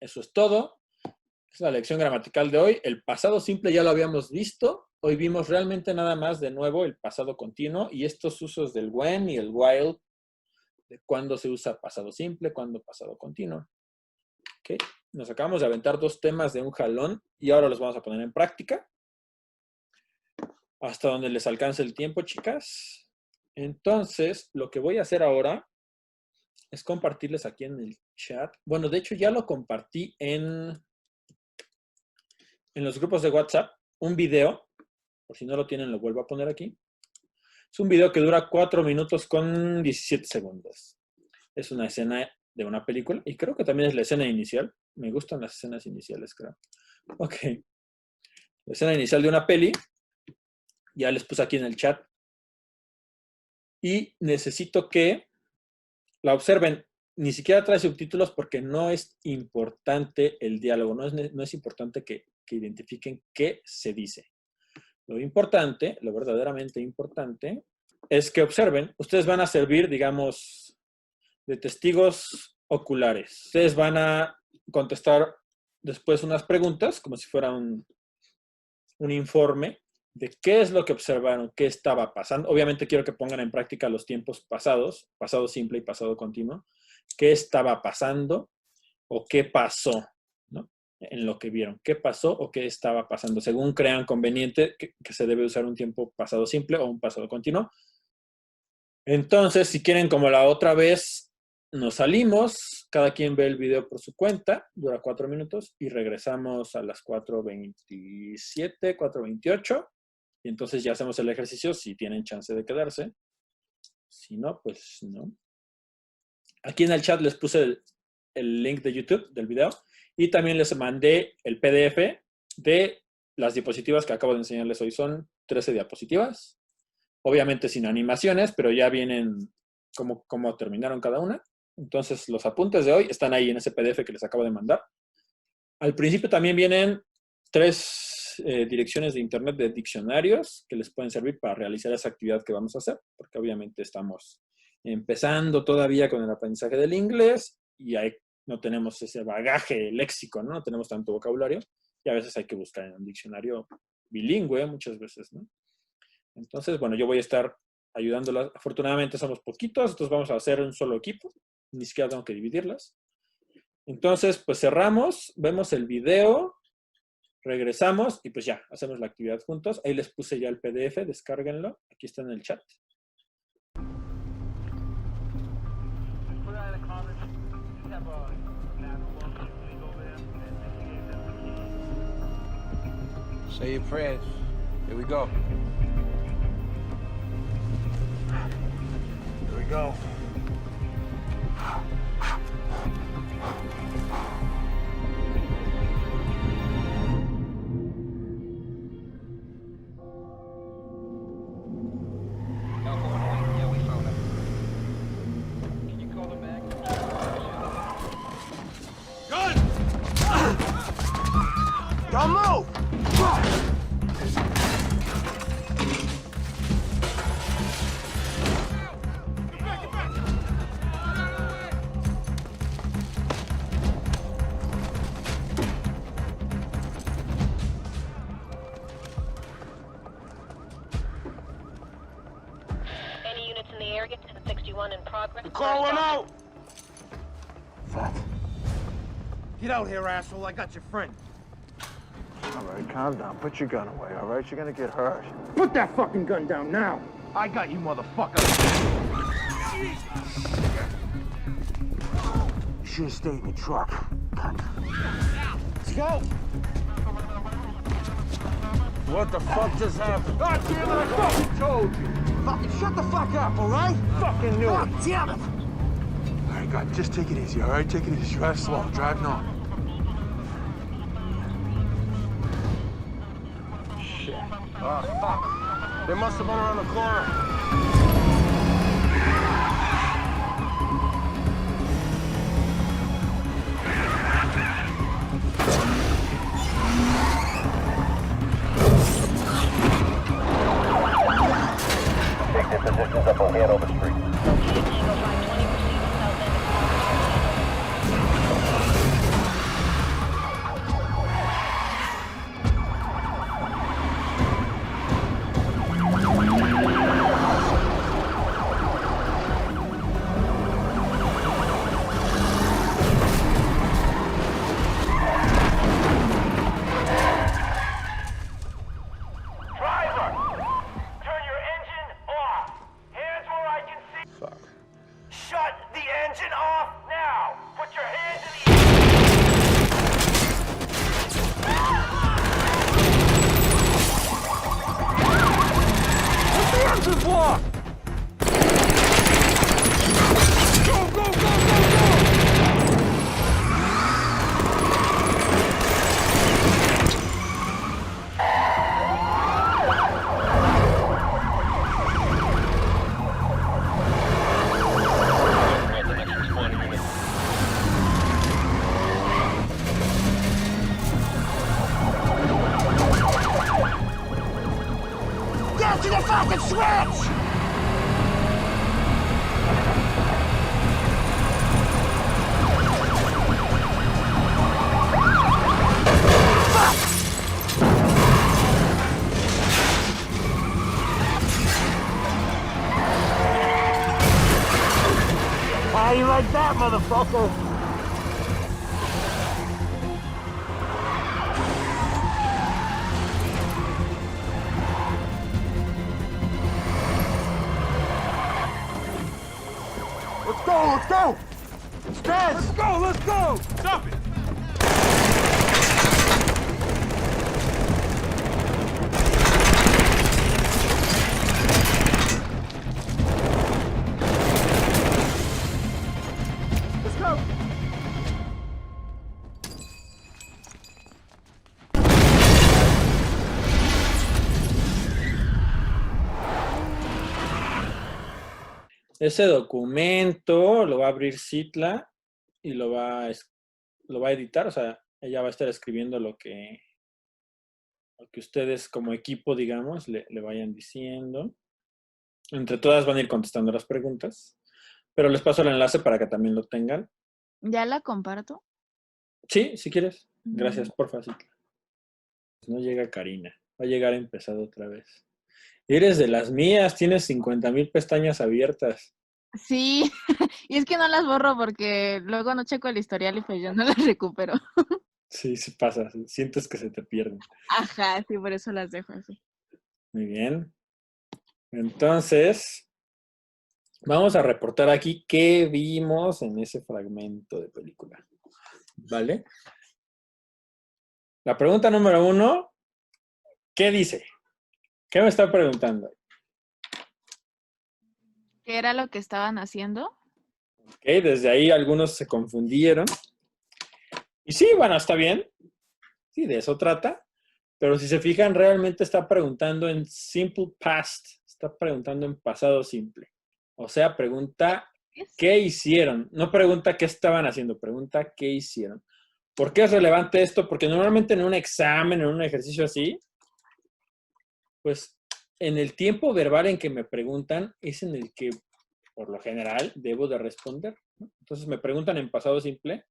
Eso es todo. Es la lección gramatical de hoy. El pasado simple ya lo habíamos visto. Hoy vimos realmente nada más de nuevo el pasado continuo y estos usos del when y el while, de cuándo se usa pasado simple, cuándo pasado continuo. ¿Ok? Nos acabamos de aventar 2 temas de un jalón y ahora los vamos a poner en práctica. Hasta donde les alcance el tiempo, chicas. Entonces, lo que voy a hacer ahora es compartirles aquí en el chat. Bueno, de hecho ya lo compartí en los grupos de WhatsApp, un video. Por si no lo tienen, lo vuelvo a poner aquí. Es un video que dura 4 minutos con 17 segundos. Es una escena de una película y creo que también es la escena inicial. Me gustan las escenas iniciales, creo. Ok. La escena inicial de una peli. Ya les puse aquí en el chat. Y necesito que la observen. Ni siquiera trae subtítulos porque no es importante el diálogo. No es importante que identifiquen qué se dice. Lo importante, lo verdaderamente importante, es que observen. Ustedes van a servir, digamos, de testigos oculares. Ustedes van a contestar después unas preguntas, como si fuera un informe de qué es lo que observaron, qué estaba pasando. Obviamente quiero que pongan en práctica los tiempos pasados, pasado simple y pasado continuo. ¿Qué estaba pasando o qué pasó, ¿no? En lo que vieron. ¿Qué pasó o qué estaba pasando? Según crean conveniente que se debe usar un tiempo pasado simple o un pasado continuo. Entonces, si quieren, como la otra vez, nos salimos, cada quien ve el video por su cuenta, dura 4 minutos y regresamos a las 4:27, 4:28 y entonces ya hacemos el ejercicio si tienen chance de quedarse. Si no, pues no. Aquí en el chat les puse el link de YouTube del video y también les mandé el PDF de las diapositivas que acabo de enseñarles hoy. Son 13 diapositivas, obviamente sin animaciones, pero ya vienen cómo terminaron cada una. Entonces, los apuntes de hoy están ahí en ese PDF que les acabo de mandar. Al principio también vienen 3 direcciones de internet de diccionarios que les pueden servir para realizar esa actividad que vamos a hacer, porque obviamente estamos empezando todavía con el aprendizaje del inglés y ahí no tenemos ese bagaje léxico, ¿no? No tenemos tanto vocabulario y a veces hay que buscar en un diccionario bilingüe muchas veces, ¿no? Entonces, bueno, yo voy a estar ayudándolas. Afortunadamente somos poquitos, entonces vamos a hacer un solo equipo. Ni siquiera tengo que dividirlas. Entonces, pues cerramos, vemos el video, regresamos y pues ya, hacemos la actividad juntos. Ahí les puse ya el PDF, descárguenlo. Aquí está en el chat. Say your prayers. Here we go. Here we go. Yeah, we found him. Can you call him back? Gun! Don't move! Get out here, asshole. I got your friend. All right, calm down. Put your gun away, all right? You're gonna get hurt. Put that fucking gun down now. I got you, motherfucker. You should have stayed in the truck. Let's go. What the fuck just happened? God damn it, I fucking told you. Fucking shut the fuck up, all right? Fucking knew God it. damn it. All right, God, just take it easy, all right? Take it easy. Drive slow. Drive normal. Shit. Oh, fuck. They must have been around the corner. Take their positions up on Hanover Street. Okay, Tango 520, proceed to south end of Congress. Driver! Turn your engine off! Hands where I can see. Fuck. Shut the engine off now! Put your hands in the air! The engine's locked. Go, go, go, go, go! Grant the next responder unit. Get to the fucking switch! How you like that, motherfucker? Let's go, let's go! It's dead! Let's go, let's go! Stop it! Let's go! Ese documento lo va a abrir Citla y lo va a editar, o sea, ella va a estar escribiendo lo que ustedes como equipo, digamos, le vayan diciendo. Entre todas van a ir contestando las preguntas, pero les paso el enlace para que también lo tengan. ¿Ya la comparto? Sí, si quieres. Gracias, porfa, Citla. No llega Karina, va a llegar empezado otra vez. Eres de las mías, tienes 50,000 pestañas abiertas. Sí, y es que no las borro porque luego no checo el historial y pues yo no las recupero. Sí, sí pasa, sientes que se te pierden. Ajá, sí, por eso las dejo así. Muy bien. Entonces, vamos a reportar aquí qué vimos en ese fragmento de película. ¿Vale? La pregunta número 1, ¿qué dice? ¿Qué me está preguntando? ¿Qué era lo que estaban haciendo? Ok, desde ahí algunos se confundieron. Y sí, bueno, está bien. Sí, de eso trata. Pero si se fijan, realmente está preguntando en simple past. Está preguntando en pasado simple. O sea, pregunta qué hicieron. No pregunta qué estaban haciendo, pregunta qué hicieron. ¿Por qué es relevante esto? Porque normalmente en un examen, en un ejercicio así, pues en el tiempo verbal en que me preguntan es en el que, por lo general, debo de responder, ¿no? Entonces me preguntan en pasado simple.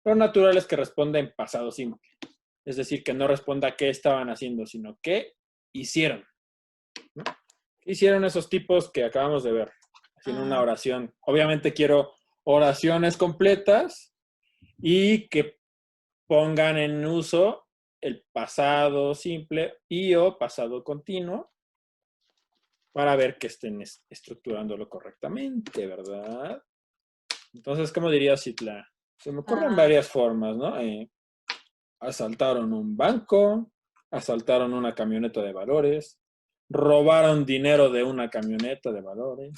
Lo natural es que responda en pasado simple. Es decir, que no responda qué estaban haciendo, sino qué hicieron, ¿no? ¿Qué hicieron esos tipos que acabamos de ver? En una oración. Obviamente quiero oraciones completas y que pongan en uso el pasado simple y o pasado continuo para ver que estén estructurándolo correctamente, ¿verdad? Entonces, ¿cómo diría Citla? Se me ocurren varias formas, ¿no? Asaltaron un banco, asaltaron una camioneta de valores, robaron dinero de una camioneta de valores,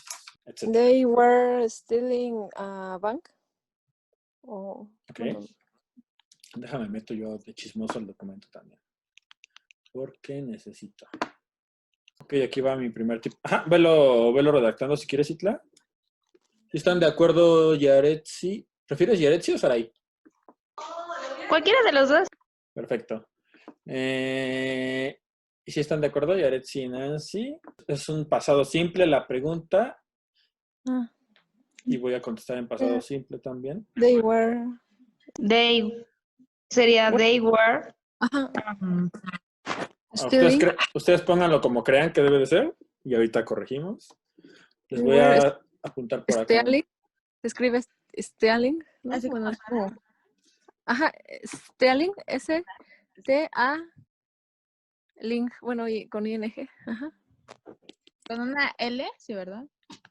etc. They were stealing a bank. Oh, Ok. bueno, Déjame meto yo de chismoso el documento también. Porque necesito. Ok, aquí va mi primer tip. Ajá, velo redactando si quieres, Itla. Si están de acuerdo, Yaretsi. ¿Prefieres Yaretsi o Sarai? Cualquiera de los dos. Perfecto. Y si están de acuerdo, Yaretsi y Nancy. Es un pasado simple la pregunta. Ah, Y voy a contestar en pasado simple también. they were. Sería they were. Ajá. Ustedes, Stealing. ustedes pónganlo como crean que debe de ser. Y ahorita corregimos. Les voy Were a apuntar por acá. Stealing. Se escribe stealing, ¿no? Así Bueno, como es como. Ajá, stealing, S-T-A. Link, bueno, y con ING. Ajá. Con una L, sí, ¿verdad?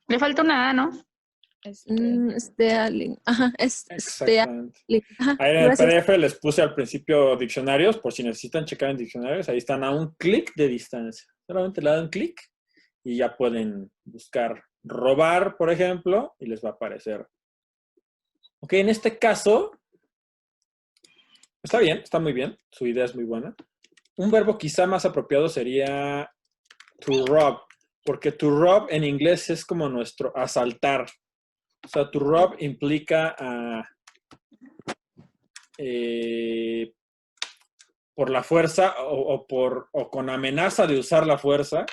Le falta una A, ¿no? Stealing. Ajá, es Exactamente. stealing. Ajá, Ahí en el gracias. PDF les puse al principio diccionarios, por si necesitan checar en diccionarios, ahí están a un clic de distancia. Solamente le dan clic y ya pueden buscar robar, por ejemplo, y les va a aparecer. Ok, en este caso, está bien, está muy bien, su idea es muy buena. Un verbo quizá más apropiado sería to rob, porque to rob en inglés es como nuestro asaltar. O sea, to rob implica por la fuerza o con amenaza de usar la fuerza,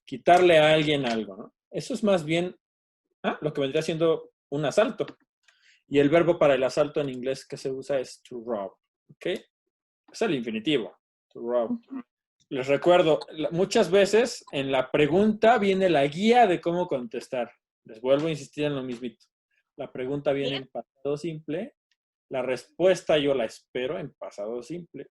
quitarle a alguien algo, ¿no? Eso es más bien lo que vendría siendo un asalto. Y el verbo para el asalto en inglés que se usa es to rob, ¿ok? Es el infinitivo, to rob. Les recuerdo, muchas veces en la pregunta viene la guía de cómo contestar. Les vuelvo a insistir en lo mismito. La pregunta viene en pasado simple. La respuesta yo la espero en pasado simple.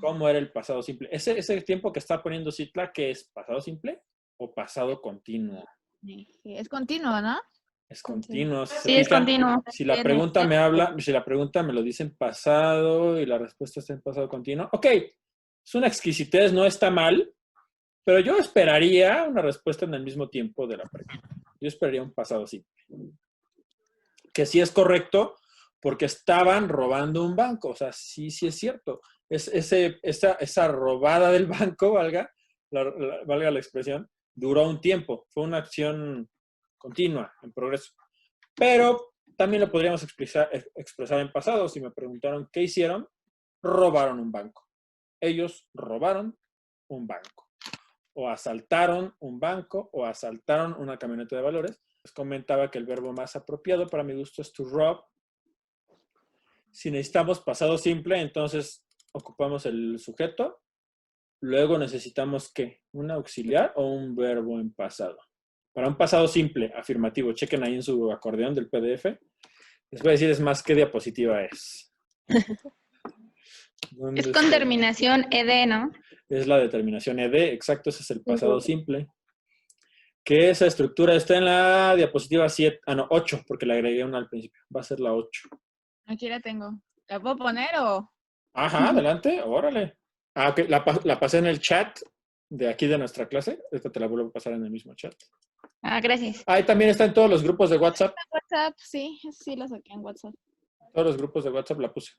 ¿Cómo era el pasado simple? Ese tiempo que está poniendo Citla, ¿qué es? ¿Pasado simple o pasado continuo? Es continuo, ¿no? Es continuo. Si se Sí, es fijan, continuo. si la pregunta me habla, si la pregunta me lo dice en pasado y la respuesta está en pasado continuo, ok, es una exquisitez, no está mal, pero yo esperaría una respuesta en el mismo tiempo de la pregunta. Yo esperaría un pasado simple. Que sí es correcto porque estaban robando un banco. O sea, sí es cierto. Esa robada del banco, valga la expresión, duró un tiempo. Fue una acción continua, en progreso. Pero también lo podríamos expresar en pasado. Si me preguntaron qué hicieron, robaron un banco. Ellos robaron un banco. O asaltaron un banco o asaltaron una camioneta de valores. Les comentaba que el verbo más apropiado para mi gusto es to rob. Si necesitamos pasado simple, entonces ocupamos el sujeto. Luego necesitamos, ¿qué? ¿Un auxiliar o un verbo en pasado? Para un pasado simple, afirmativo, chequen ahí en su acordeón del PDF. Les voy a decir, es más, ¿qué diapositiva es? Es con terminación ed, ¿no? Es la determinación ed, exacto, ese es el pasado simple. Que esa estructura está en la diapositiva 7, 8, porque le agregué una al principio. Va a ser la 8. Aquí la tengo. ¿La puedo poner o...? Ajá, adelante, órale. Ok, la pasé en el chat de aquí de nuestra clase. Esta te la vuelvo a pasar en el mismo chat. Gracias. Ahí también está en todos los grupos de WhatsApp. WhatsApp, sí la saqué en WhatsApp. Todos los grupos de WhatsApp la puse.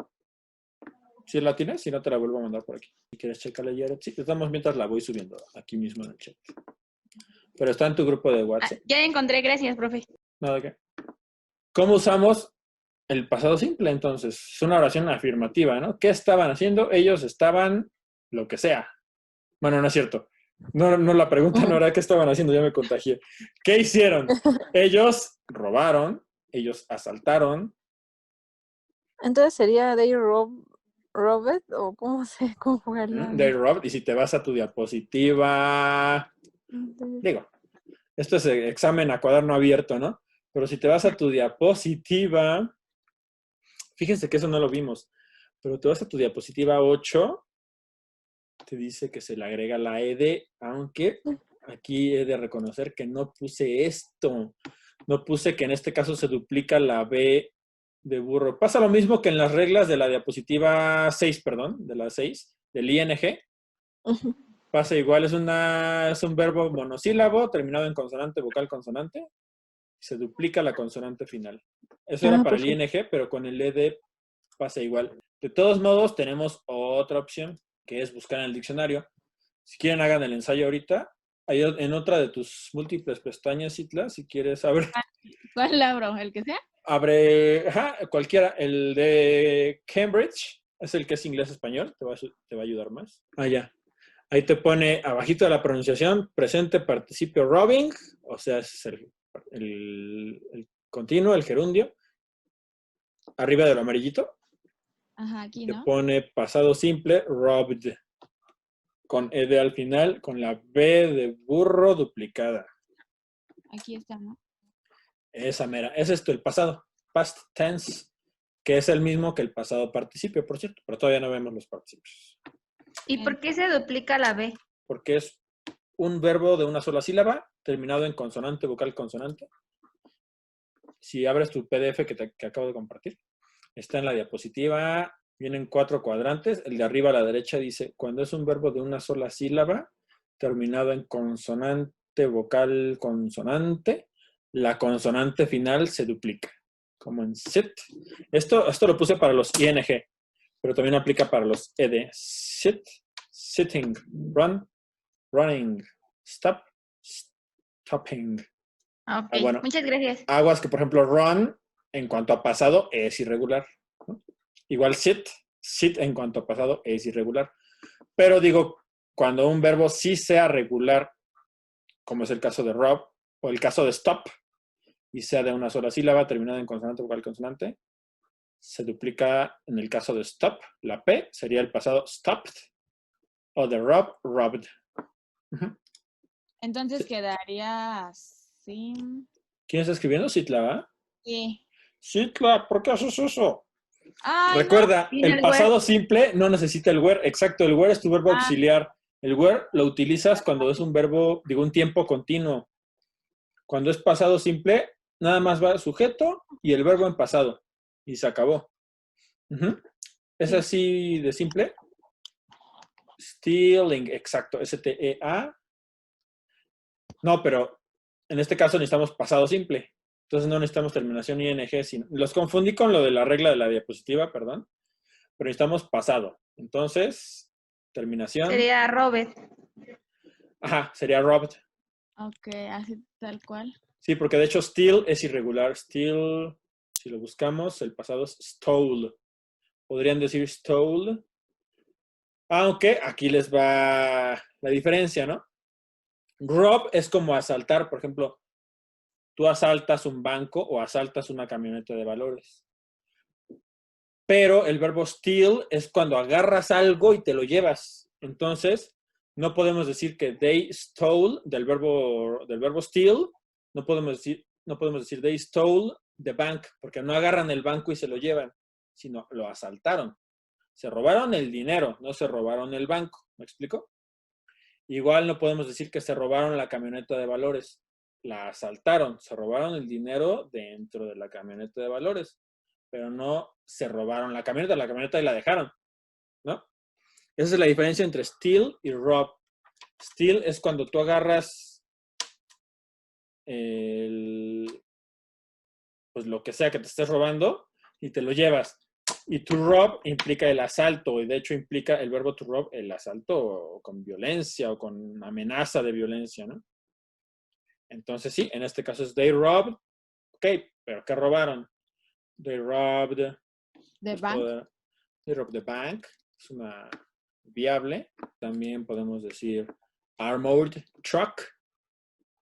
Si la tienes, si no te la vuelvo a mandar por aquí. Si quieres checarla ya. Sí, estamos mientras la voy subiendo aquí mismo en el chat. Pero está en tu grupo de WhatsApp. Ya encontré, gracias, profe. Nada que. ¿Cómo usamos el pasado simple, entonces? Es una oración afirmativa, ¿no? ¿Qué estaban haciendo? Ellos estaban lo que sea. Bueno, no es cierto. No, la pregunta no era qué estaban haciendo, ya me contagié. ¿Qué hicieron? Ellos robaron, ellos asaltaron. Entonces sería they robbed o cómo se conjugaría. They robbed. Y si te vas a tu diapositiva, digo, esto es examen a cuaderno abierto, ¿no? Pero si te vas a tu diapositiva, fíjense que eso no lo vimos. Pero te vas a tu diapositiva 8, te dice que se le agrega la ed, aunque aquí he de reconocer que no puse esto. No puse que en este caso se duplica la B de burro. Pasa lo mismo que en las reglas de la diapositiva 6, perdón, de la 6, del ING. Ujú. Pasa igual, es un verbo monosílabo terminado en consonante, vocal, consonante. Se duplica la consonante final. Eso era para el ING, pero con el ed pasa igual. De todos modos, tenemos otra opción, que es buscar en el diccionario. Si quieren, hagan el ensayo ahorita. Hay en otra de tus múltiples pestañas, Citla, si quieres, ¿Cuál abro? ¿El que sea? abre cualquiera. El de Cambridge es el que es inglés-español. Te va a ayudar más. Ya. Ahí te pone, abajito de la pronunciación, presente participio robbing, o sea, es el continuo, el gerundio. Arriba de lo amarillito. Ajá, aquí, Te ¿no? pone pasado simple, robbed. Con ed al final, con la B de burro duplicada. Aquí está, ¿no? Esa mera. Ese es el pasado. Past tense, que es el mismo que el pasado participio, por cierto. Pero todavía no vemos los participios. ¿Y por qué se duplica la B? Porque es un verbo de una sola sílaba, terminado en consonante, vocal, consonante. Si abres tu PDF que acabo de compartir, está en la diapositiva. Vienen 4 cuadrantes. El de arriba a la derecha dice, cuando es un verbo de una sola sílaba, terminado en consonante, vocal, consonante, la consonante final se duplica. Como en sit. Esto lo puse para los ING, pero también aplica para los ed. Sit, sitting, run, running, stop, stopping. Ok, Bueno, muchas gracias. aguas que, por ejemplo, run, en cuanto a pasado, es irregular, ¿no? Igual sit en cuanto a pasado es irregular. Pero digo, cuando un verbo sí sea regular, como es el caso de rob, o el caso de stop, y sea de una sola sílaba, terminada en consonante, vocal, consonante, se duplica en el caso de stop. La P sería el pasado stopped, o de rob, robbed. Entonces quedaría sin... ¿Quién está escribiendo? Citla. Sí. Citla, ¿por qué haces eso? Ay, Recuerda, no, el pasado simple no necesita el where. Exacto, el where es tu verbo Ah. auxiliar. El where lo utilizas cuando es un verbo, digo, un tiempo continuo. Cuando es pasado simple, nada más va el sujeto y el verbo en pasado. Y se acabó. ¿Es así de simple? Stealing, exacto. S-T-E-A. No, pero en este caso necesitamos pasado simple. Entonces no necesitamos terminación ing, sino... Los confundí con lo de la regla de la diapositiva, perdón. Pero necesitamos pasado. Entonces, terminación. Sería Robert. Ajá, sería robbed. Ok, así tal cual. Sí, porque de hecho steal es irregular. Steal, si lo buscamos, el pasado es stole. Podrían decir stole. Aunque aquí les va la diferencia, ¿no? Rob es como asaltar, por ejemplo, tú asaltas un banco o asaltas una camioneta de valores. Pero el verbo steal es cuando agarras algo y te lo llevas. Entonces, no podemos decir que they stole del verbo steal. No podemos decir they stole the bank, porque no agarran el banco y se lo llevan, sino lo asaltaron. Se robaron el dinero, no se robaron el banco. ¿Me explico? Igual no podemos decir que se robaron la camioneta de valores. La asaltaron, se robaron el dinero dentro de la camioneta de valores, pero no se robaron la camioneta y la dejaron, ¿no? Esa es la diferencia entre steal y rob. Steal es cuando tú agarras pues lo que sea que te estés robando y te lo llevas. Y to rob implica el asalto, y de hecho implica el verbo to rob el asalto con violencia o con amenaza de violencia, ¿no? Entonces sí, en este caso es they robbed. Ok, pero ¿qué robaron? They robbed The bank. They robbed the bank. Es una viable. También podemos decir armored truck,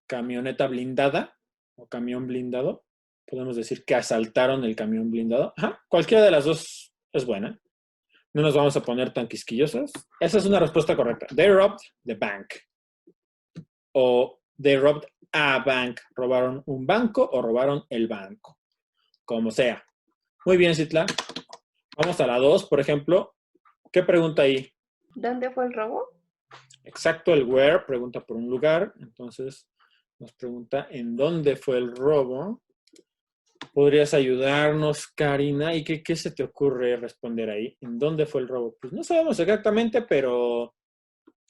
camioneta blindada o camión blindado. Podemos decir que asaltaron el camión blindado. Ajá, cualquiera de las dos es buena. No nos vamos a poner tan quisquillosos. Esa es una respuesta correcta. They robbed the bank. O they robbed a bank. Robaron un banco o robaron el banco. Como sea. Muy bien, Citla. Vamos a la 2, por ejemplo. ¿Qué pregunta ahí? ¿Dónde fue el robo? Exacto, el where pregunta por un lugar. Entonces nos pregunta en dónde fue el robo. ¿Podrías ayudarnos, Karina? ¿Y qué se te ocurre responder ahí? ¿En dónde fue el robo? Pues no sabemos exactamente, pero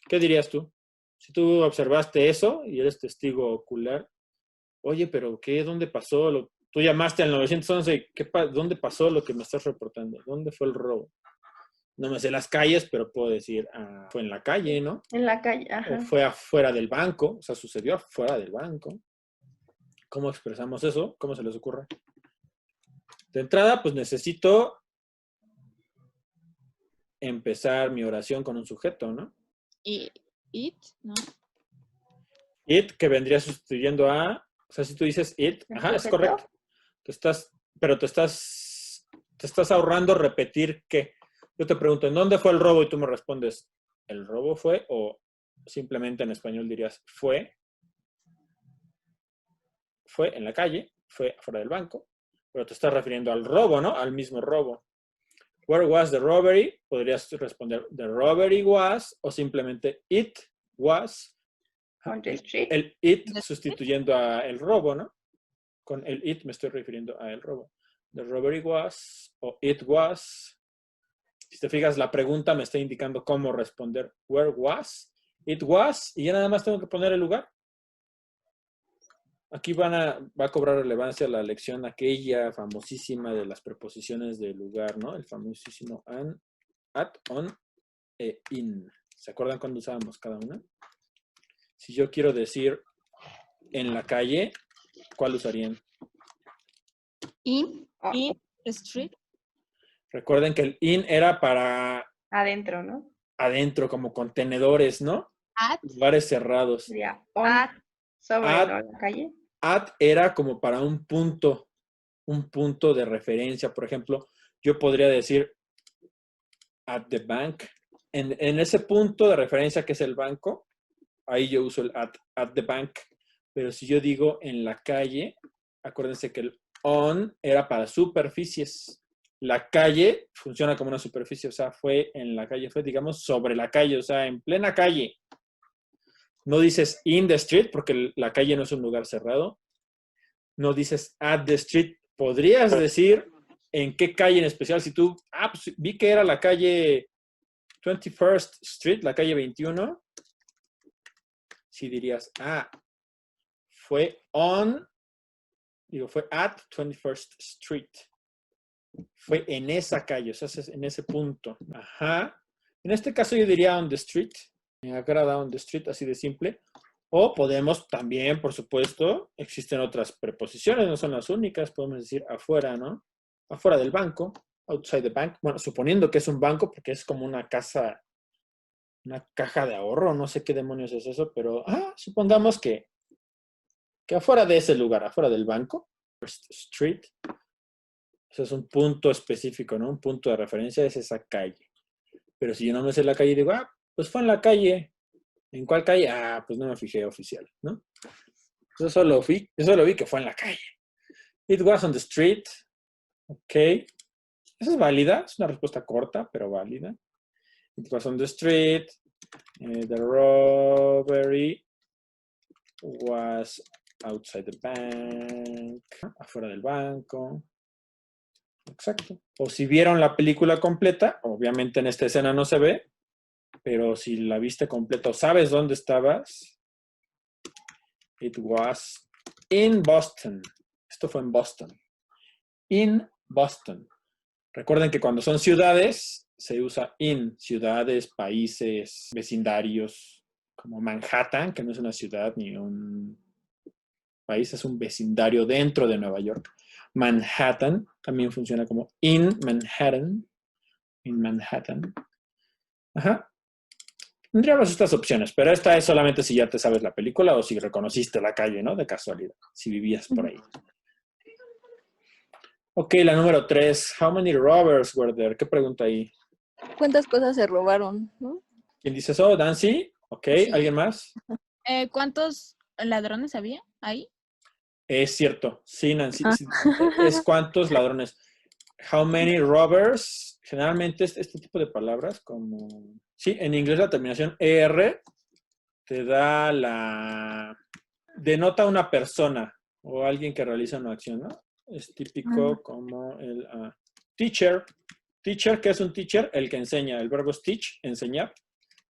¿qué dirías tú? Si tú observaste eso y eres testigo ocular, oye, pero ¿qué? ¿Dónde pasó? Tú llamaste al 911, ¿dónde pasó lo que me estás reportando? ¿Dónde fue el robo? No me sé las calles, pero puedo decir, fue en la calle, ¿no? En la calle, ajá. O fue afuera del banco, o sea, sucedió afuera del banco. ¿Cómo expresamos eso? ¿Cómo se les ocurre? De entrada, pues necesito empezar mi oración con un sujeto, ¿no? Y it, ¿no? It, que vendría sustituyendo a... O sea, si tú dices it, ajá, es correcto. Pero te estás ahorrando repetir qué. Yo te pregunto, ¿en dónde fue el robo? Y tú me respondes, ¿el robo fue? O simplemente en español dirías, fue en la calle, fue afuera del banco, pero te estás refiriendo al robo, ¿no? Al mismo robo. Where was the robbery? Podrías responder, the robbery was, o simplemente it was. On the street. El it sustituyendo a el robo, ¿no? Con el it me estoy refiriendo a el robo. The robbery was, o it was. Si te fijas, la pregunta me está indicando cómo responder. Where was? It was. Y ya nada más tengo que poner el lugar. Aquí va a cobrar relevancia la lección aquella famosísima de las preposiciones de lugar, ¿no? El famosísimo an, at, on e in. ¿Se acuerdan cuando usábamos cada una? Si yo quiero decir en la calle, ¿cuál usarían? In. Street. Recuerden que el in era para Adentro, ¿no? adentro, como contenedores, ¿no? At. Lugares cerrados. Sería on. Sobre, ¿no? La calle. At era como para un punto de referencia. Por ejemplo, yo podría decir at the bank. En ese punto de referencia que es el banco, ahí yo uso el at the bank. Pero si yo digo en la calle, acuérdense que el on era para superficies. La calle funciona como una superficie, o sea, fue en la calle, fue, digamos, sobre la calle, o sea, en plena calle. No dices in the street, porque la calle no es un lugar cerrado. No dices at the street. Podrías decir en qué calle en especial. Si tú, pues vi que era la calle 21st Street, la calle 21. Si dirías, fue fue at 21st Street. Fue en esa calle, o sea, en ese punto. Ajá. En este caso yo diría on the street. Me agrada on the street, así de simple. O podemos también, por supuesto, existen otras preposiciones, no son las únicas. Podemos decir afuera, ¿no? Afuera del banco, outside the bank. Bueno, suponiendo que es un banco, porque es como una casa, una caja de ahorro, no sé qué demonios es eso, pero supongamos que afuera de ese lugar, afuera del banco, First Street, eso es un punto específico, ¿no? Un punto de referencia es esa calle. Pero si yo no me sé la calle, digo, pues fue en la calle. ¿En cuál calle? Pues no me fijé oficial, ¿no? Yo solo vi que fue en la calle. It was on the street. Ok. Esa es válida. Es una respuesta corta, pero válida. It was on the street. The robbery was outside the bank. Afuera del banco. Exacto. O si vieron la película completa, obviamente en esta escena no se ve, pero si la viste completa o sabes dónde estabas, it was in Boston. Esto fue en Boston. In Boston. Recuerden que cuando son ciudades, se usa in. Ciudades, países, vecindarios, como Manhattan, que no es una ciudad ni un país, es un vecindario dentro de Nueva York. Manhattan también funciona como in Manhattan. In Manhattan. Ajá. Tendríamos estas opciones, pero esta es solamente si ya te sabes la película o si reconociste la calle, ¿no? De casualidad, si vivías por ahí. Ok, la número 3. How many robbers were there? ¿Qué pregunta ahí? ¿Cuántas cosas se robaron? ¿No? ¿Quién dice eso? ¿Nancy? Ok, Sí. ¿Alguien más? ¿Cuántos ladrones había ahí? Es cierto. Sí, Nancy. Sí. Es cuántos ladrones. How many robbers? Generalmente este tipo de palabras como... Sí, en inglés la terminación ER te da denota una persona o alguien que realiza una acción, ¿no? Es típico como el teacher. Teacher, ¿qué es un teacher? El que enseña. El verbo es teach, enseñar.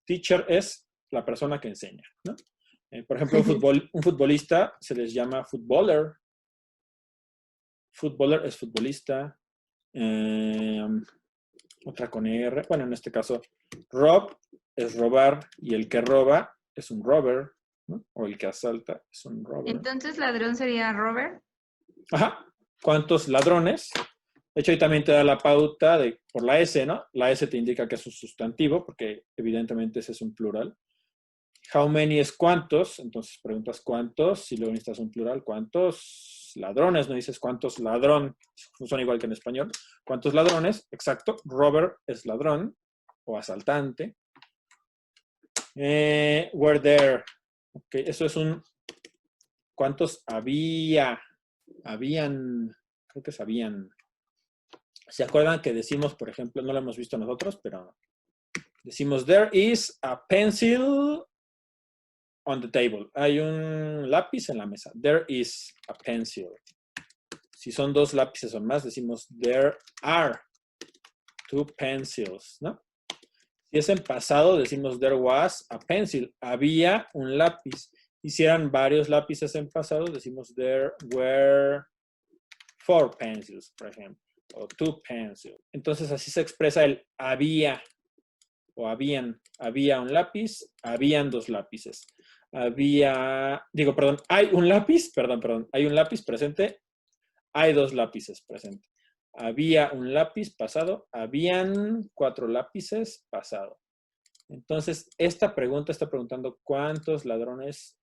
Teacher es la persona que enseña, ¿no? Por ejemplo, un futbolista se les llama footballer. Footballer es futbolista. Otra con R. Bueno, en este caso, rob es robar y el que roba es un robber, ¿no? O el que asalta es un robber. Entonces, ladrón sería Robert. Ajá. ¿Cuántos ladrones? De hecho, ahí también te da la pauta por la S, ¿no? La S te indica que es un sustantivo, porque evidentemente ese es un plural. How many es cuántos, entonces preguntas cuántos, y luego necesitas un plural, cuántos ladrones, no dices cuántos ladrón, son igual que en español. ¿Cuántos ladrones? Exacto, robber es ladrón o asaltante. Were there. Ok, eso es ¿cuántos había? Habían, creo que sabían. ¿Se acuerdan que decimos, por ejemplo, no lo hemos visto nosotros, pero decimos, there is a pencil on the table. Hay un lápiz en la mesa. There is a pencil. Si son 2 lápices o más, decimos, there are 2 pencils, ¿no? Si es en pasado, decimos, there was a pencil. Había un lápiz. Y si eran varios lápices en pasado, decimos, there were 4 pencils, por ejemplo. O 2 pencils. Entonces, así se expresa el había o habían. Había un lápiz, habían 2 lápices. Hay un lápiz, hay un lápiz presente, hay 2 lápices presentes. Había un lápiz pasado, habían 4 lápices pasado. Entonces, esta pregunta está preguntando cuántos ladrones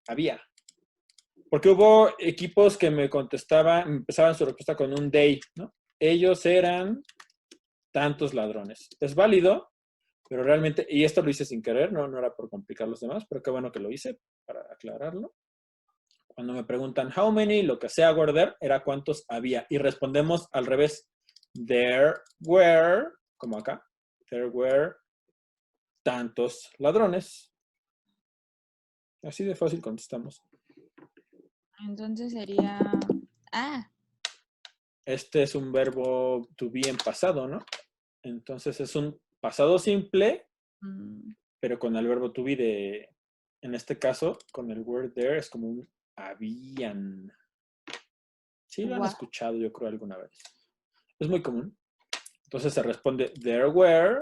había. Porque hubo equipos que me empezaban su respuesta con un they, ¿no? Ellos eran tantos ladrones. Es válido, pero realmente, y esto lo hice sin querer, no era por complicar los demás, pero qué bueno que lo hice para aclararlo. Cuando me preguntan how many, lo que sea were there, era cuántos había. Y respondemos al revés. There were, como acá, there were tantos ladrones. Así de fácil contestamos. Entonces sería... Este es un verbo to be en pasado, ¿no? Entonces es un pasado simple, pero con el verbo to be en este caso, con el word there, es como un habían. Sí, lo han escuchado, yo creo, alguna vez. Es muy común. Entonces se responde, there were,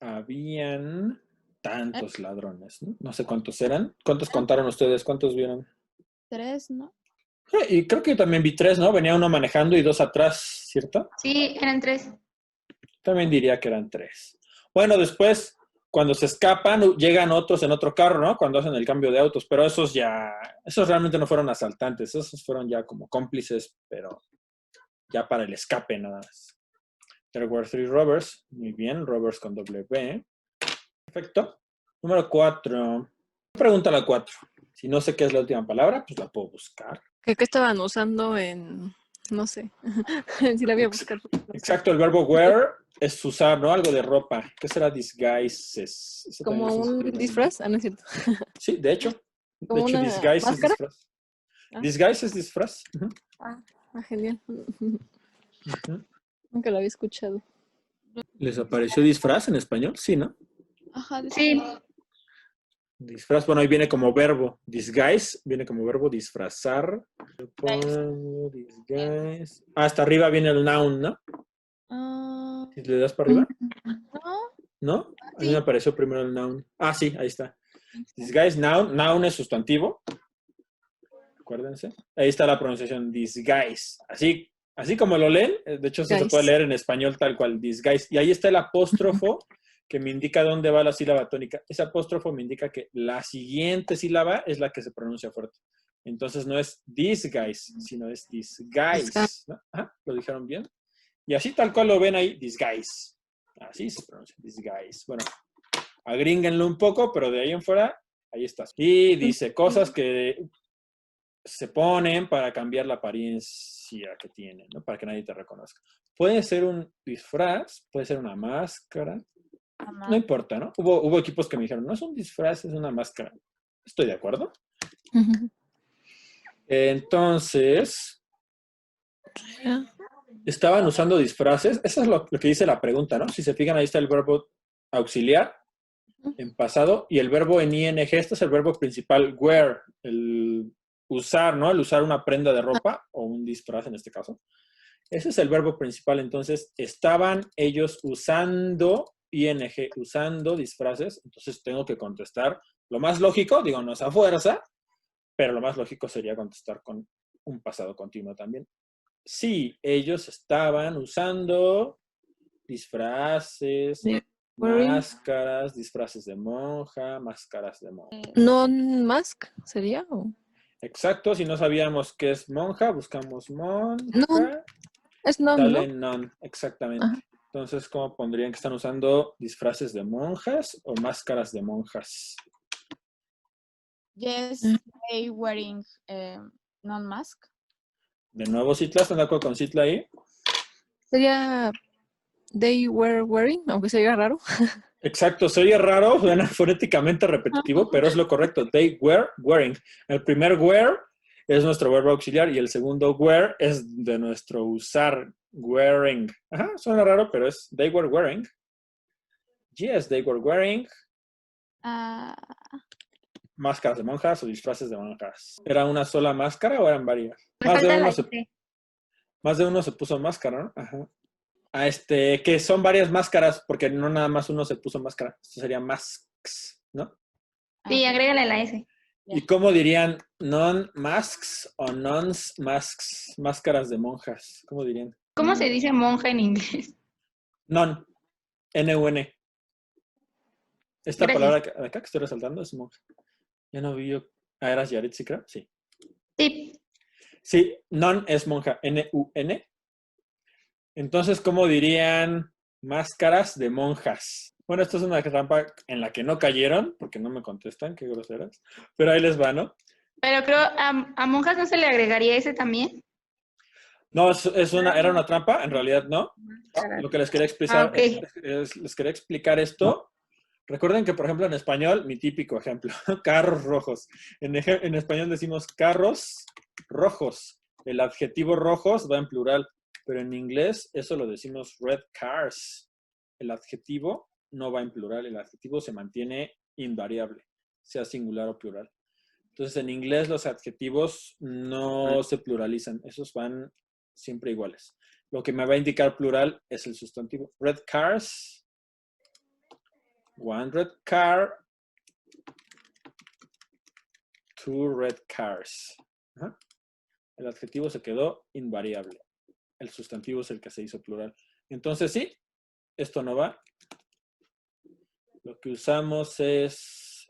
habían tantos ladrones, ¿no? No sé cuántos eran. ¿Cuántos contaron ustedes? ¿Cuántos vieron? 3, ¿no? Y creo que yo también vi 3, ¿no? Venía uno manejando y 2 atrás, ¿cierto? Sí, eran 3. También diría que eran 3. Bueno, después, cuando se escapan, llegan otros en otro carro, ¿no? Cuando hacen el cambio de autos, pero esos realmente no fueron asaltantes, esos fueron ya como cómplices, pero ya para el escape nada más. There were 3 robbers. Muy bien, robbers con doble B. Perfecto. Número 4. Pregunta la 4. Si no sé qué es la última palabra, pues la puedo buscar. ¿Qué estaban usando en...? No sé. Si la voy a buscar. Exacto, el verbo wear es usar, ¿no? Algo de ropa. ¿Qué será disguises? Eso ¿Como un disfraz? No es cierto. Sí, de hecho. De hecho, disguise es disfraz. Disguise es disfraz. Genial. Nunca lo había escuchado. ¿Les apareció disfraz en español? Sí, ¿no? Ajá, Sí. Disfraz, bueno, ahí viene como verbo. Disguise viene como verbo disfrazar. Disguise. Hasta arriba viene el noun, ¿no? Si le das para arriba. ¿No? A mí me apareció primero el noun. Sí, ahí está. Disguise, noun. Noun es sustantivo. Acuérdense. Ahí está la pronunciación disguise. Así como lo leen, de hecho eso se puede leer en español tal cual, disguise. Y ahí está el apóstrofo que me indica dónde va la sílaba tónica. Ese apóstrofo me indica que la siguiente sílaba es la que se pronuncia fuerte. Entonces no es disguise, sino es disguise, ¿no? ¿Lo dijeron bien? Y así tal cual lo ven ahí, disguise. Así se pronuncia, disguise. Bueno, agrínguenlo un poco, pero de ahí en fuera, ahí está. Y dice cosas que se ponen para cambiar la apariencia que tienen, ¿no? Para que nadie te reconozca. Puede ser un disfraz, puede ser una máscara. No importa, ¿no? Hubo equipos que me dijeron, no es un disfraz, es una máscara. Estoy de acuerdo. Entonces, estaban usando disfraces. Eso es lo que dice la pregunta, ¿no? Si se fijan, ahí está el verbo auxiliar en pasado y el verbo en ing. Este es el verbo principal, wear, el usar, ¿no? El usar una prenda de ropa o un disfraz en este caso. Ese es el verbo principal. Entonces, estaban ellos usando ing, usando disfraces. Entonces, tengo que contestar. Lo más lógico, digo, no es a fuerza, pero lo más lógico sería contestar con un pasado continuo también. Sí, ellos estaban usando disfraces, máscaras, disfraces de monja, máscaras de monja. ¿Non-mask sería? ¿O? Exacto, si no sabíamos qué es monja, buscamos monja. Non. Es non, Dale ¿no? non, exactamente. Ajá. Entonces, ¿cómo pondrían que están usando disfraces de monjas o máscaras de monjas? Yes, they wearing non-mask. De nuevo, Citla, ¿están de acuerdo con Citla ahí? Sería they were wearing, aunque se oiga raro. Exacto, se oye raro, suena fonéticamente repetitivo, pero es lo correcto. They were wearing. El primer wear es nuestro verbo auxiliar y el segundo wear es de nuestro usar, wearing. Ajá, suena raro, pero es they were wearing. Yes, they were wearing máscaras de monjas o disfraces de monjas. ¿Era una sola máscara o eran varias? Me falta la S. Más de uno se puso máscara, ¿no? Ajá. Que son varias máscaras, porque no nada más uno se puso máscara. Esto sería masks, ¿no? Sí, agrégale la S. ¿Y cómo dirían non-masks o non-masks? Máscaras de monjas. ¿Cómo dirían? ¿Cómo se dice monja en inglés? Non. N-U-N. Esta Gracias. palabra de acá que estoy resaltando es monja. Ya no vi yo. ¿Eras Yaritzi, creo? Sí. Sí. Sí, non es monja. N-U-N. Entonces, ¿cómo dirían máscaras de monjas? Bueno, esto es una trampa en la que no cayeron, porque no me contestan, qué groseras. Pero ahí les va, ¿no? Pero creo, ¿a monjas no se le agregaría ese también? No, era una trampa, en realidad no. Lo que les quería explicar, Ok. les quería explicar esto. Recuerden que, por ejemplo, en español, mi típico ejemplo, carros rojos. En español decimos carros rojos. El adjetivo rojos va en plural, pero en inglés eso lo decimos red cars. El adjetivo no va en plural, el adjetivo se mantiene invariable, sea singular o plural. Entonces, en inglés los adjetivos no se pluralizan, esos van siempre iguales. Lo que me va a indicar plural es el sustantivo. Red cars, one red car, two red cars. Ajá. El adjetivo se quedó invariable. El sustantivo es el que se hizo plural. Entonces, sí, esto no va. Lo que usamos es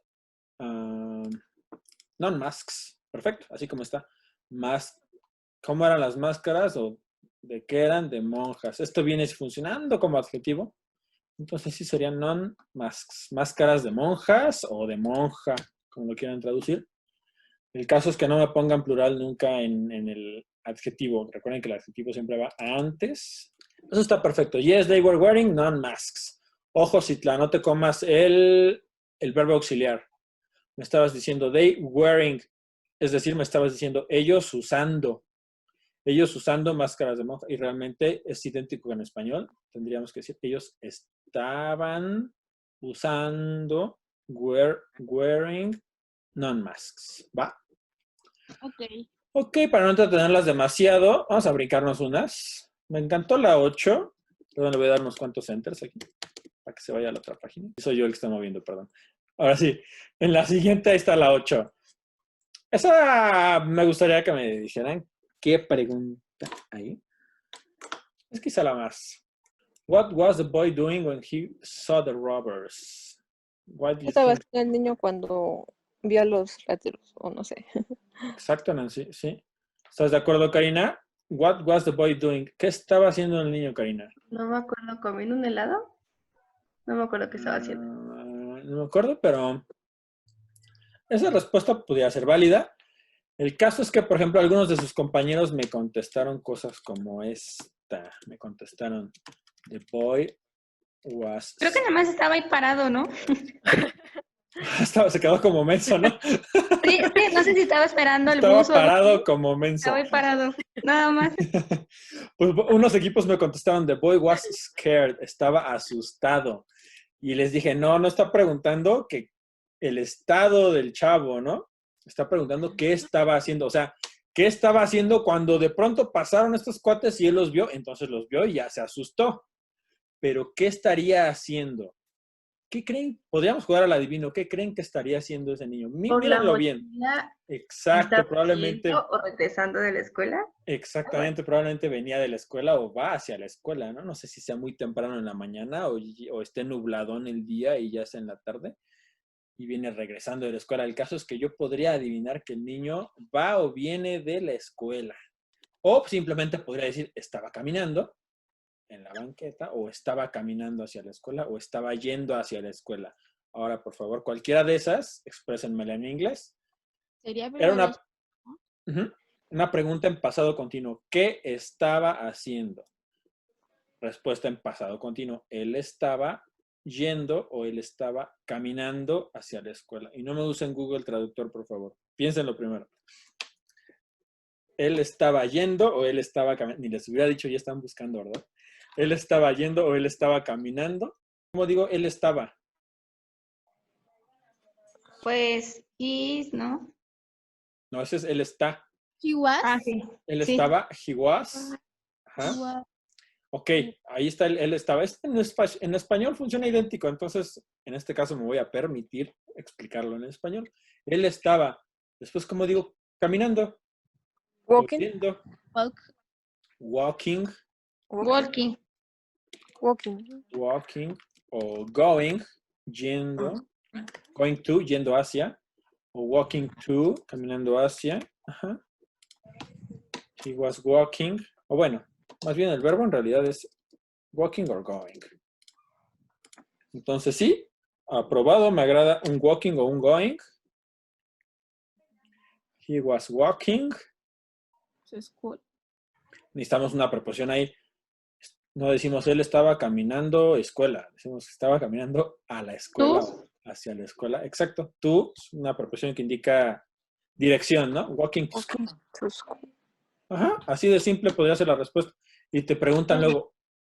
non-masks. Perfecto, así como está. ¿Cómo eran las máscaras? ¿O de qué eran? De monjas. Esto viene funcionando como adjetivo. Entonces sí serían non-masks. Máscaras de monjas o de monja, como lo quieran traducir. El caso es que no me pongan plural nunca en el adjetivo. Recuerden que el adjetivo siempre va antes. Eso está perfecto. Yes, they were wearing non-masks. Ojo, Citla, no te comas el verbo auxiliar. Me estabas diciendo they wearing, es decir, me estabas diciendo ellos usando máscaras de monja, y realmente es idéntico en español. Tendríamos que decir ellos estaban usando, wearing non-masks. ¿Va? Ok, para no entretenerlas demasiado, vamos a brincarnos unas. Me encantó la 8. Perdón, le voy a dar unos cuantos enters aquí para que se vaya a la otra página. Soy yo el que está moviendo, perdón. Ahora sí, en la siguiente ahí está la 8. Esa me gustaría que me dijeran qué pregunta ahí. Es quizá la más. What was the boy doing when he saw the robbers? What do ¿Qué you estaba think? haciendo el niño cuando vio a los rateros? O no sé. Exacto, Nancy, sí. ¿Estás de acuerdo, Karina? What was the boy doing? ¿Qué estaba haciendo el niño, Karina? No me acuerdo, ¿comiendo un helado? No me acuerdo qué estaba haciendo. No me acuerdo, pero esa respuesta podría ser válida. El caso es que, por ejemplo, algunos de sus compañeros me contestaron cosas como esta. Me contestaron, the boy was... Creo que nada más estaba ahí parado, ¿no? Se quedó como menso, ¿no? Sí, es que no sé si estaba esperando el Estaba bus o algo parado así. como menso. Estaba ahí parado, nada más. Pues unos equipos me contestaron, the boy was scared, estaba asustado. Y les dije, no está preguntando que el estado del chavo, ¿no? Está preguntando qué estaba haciendo. O sea, qué estaba haciendo cuando de pronto pasaron estos cuates y él los vio, entonces los vio y ya se asustó. Pero, ¿qué estaría haciendo? ¿Qué creen? Podríamos jugar al adivino. ¿Qué creen que estaría haciendo ese niño? Por la Mírenlo bien. mochila, Exacto, ¿está probablemente. yendo o regresando de la escuela? Exactamente, probablemente venía de la escuela o va hacia la escuela, ¿no? No sé si sea muy temprano en la mañana o esté nubladón el día y ya sea en la tarde y viene regresando de la escuela. El caso es que yo podría adivinar que el niño va o viene de la escuela. O simplemente podría decir, estaba caminando en la banqueta o estaba caminando hacia la escuela o estaba yendo hacia la escuela. Ahora, por favor, cualquiera de esas, exprésenmela en inglés. Sería Era verdadero. una pregunta en pasado continuo. ¿Qué estaba haciendo? Respuesta en pasado continuo. Él estaba yendo o él estaba caminando hacia la escuela. Y no me usen Google Traductor, por favor. Piénsenlo primero. Él estaba yendo o él estaba caminando. Ni les hubiera dicho, ya están buscando, ¿verdad? Él estaba yendo o él estaba caminando. ¿Cómo digo? Él estaba. Pues, ¿no? No, ese es él está. He was. Ah, sí. Él Sí. estaba. He was. Ajá. He was. Ok, ahí está él estaba. En español funciona idéntico, entonces en este caso me voy a permitir explicarlo en español. Él estaba, después, ¿cómo digo? Caminando. Walking. Yendo, Walk. walking, Walking. Walking. o going, yendo, going to, yendo hacia, o walking to, caminando hacia. Ajá. He was walking, o bueno, más bien el verbo en realidad es walking or going. Entonces sí, aprobado, me agrada un walking o un going. He was walking. To school. Necesitamos una preposición ahí. No decimos él estaba caminando escuela. Decimos que estaba caminando a la escuela. ¿Tú? Hacia la escuela. Exacto. Tú es una preposición que indica dirección, ¿no? Walking to school. To school. Ajá. Así de simple podría ser la respuesta. Y te preguntan luego,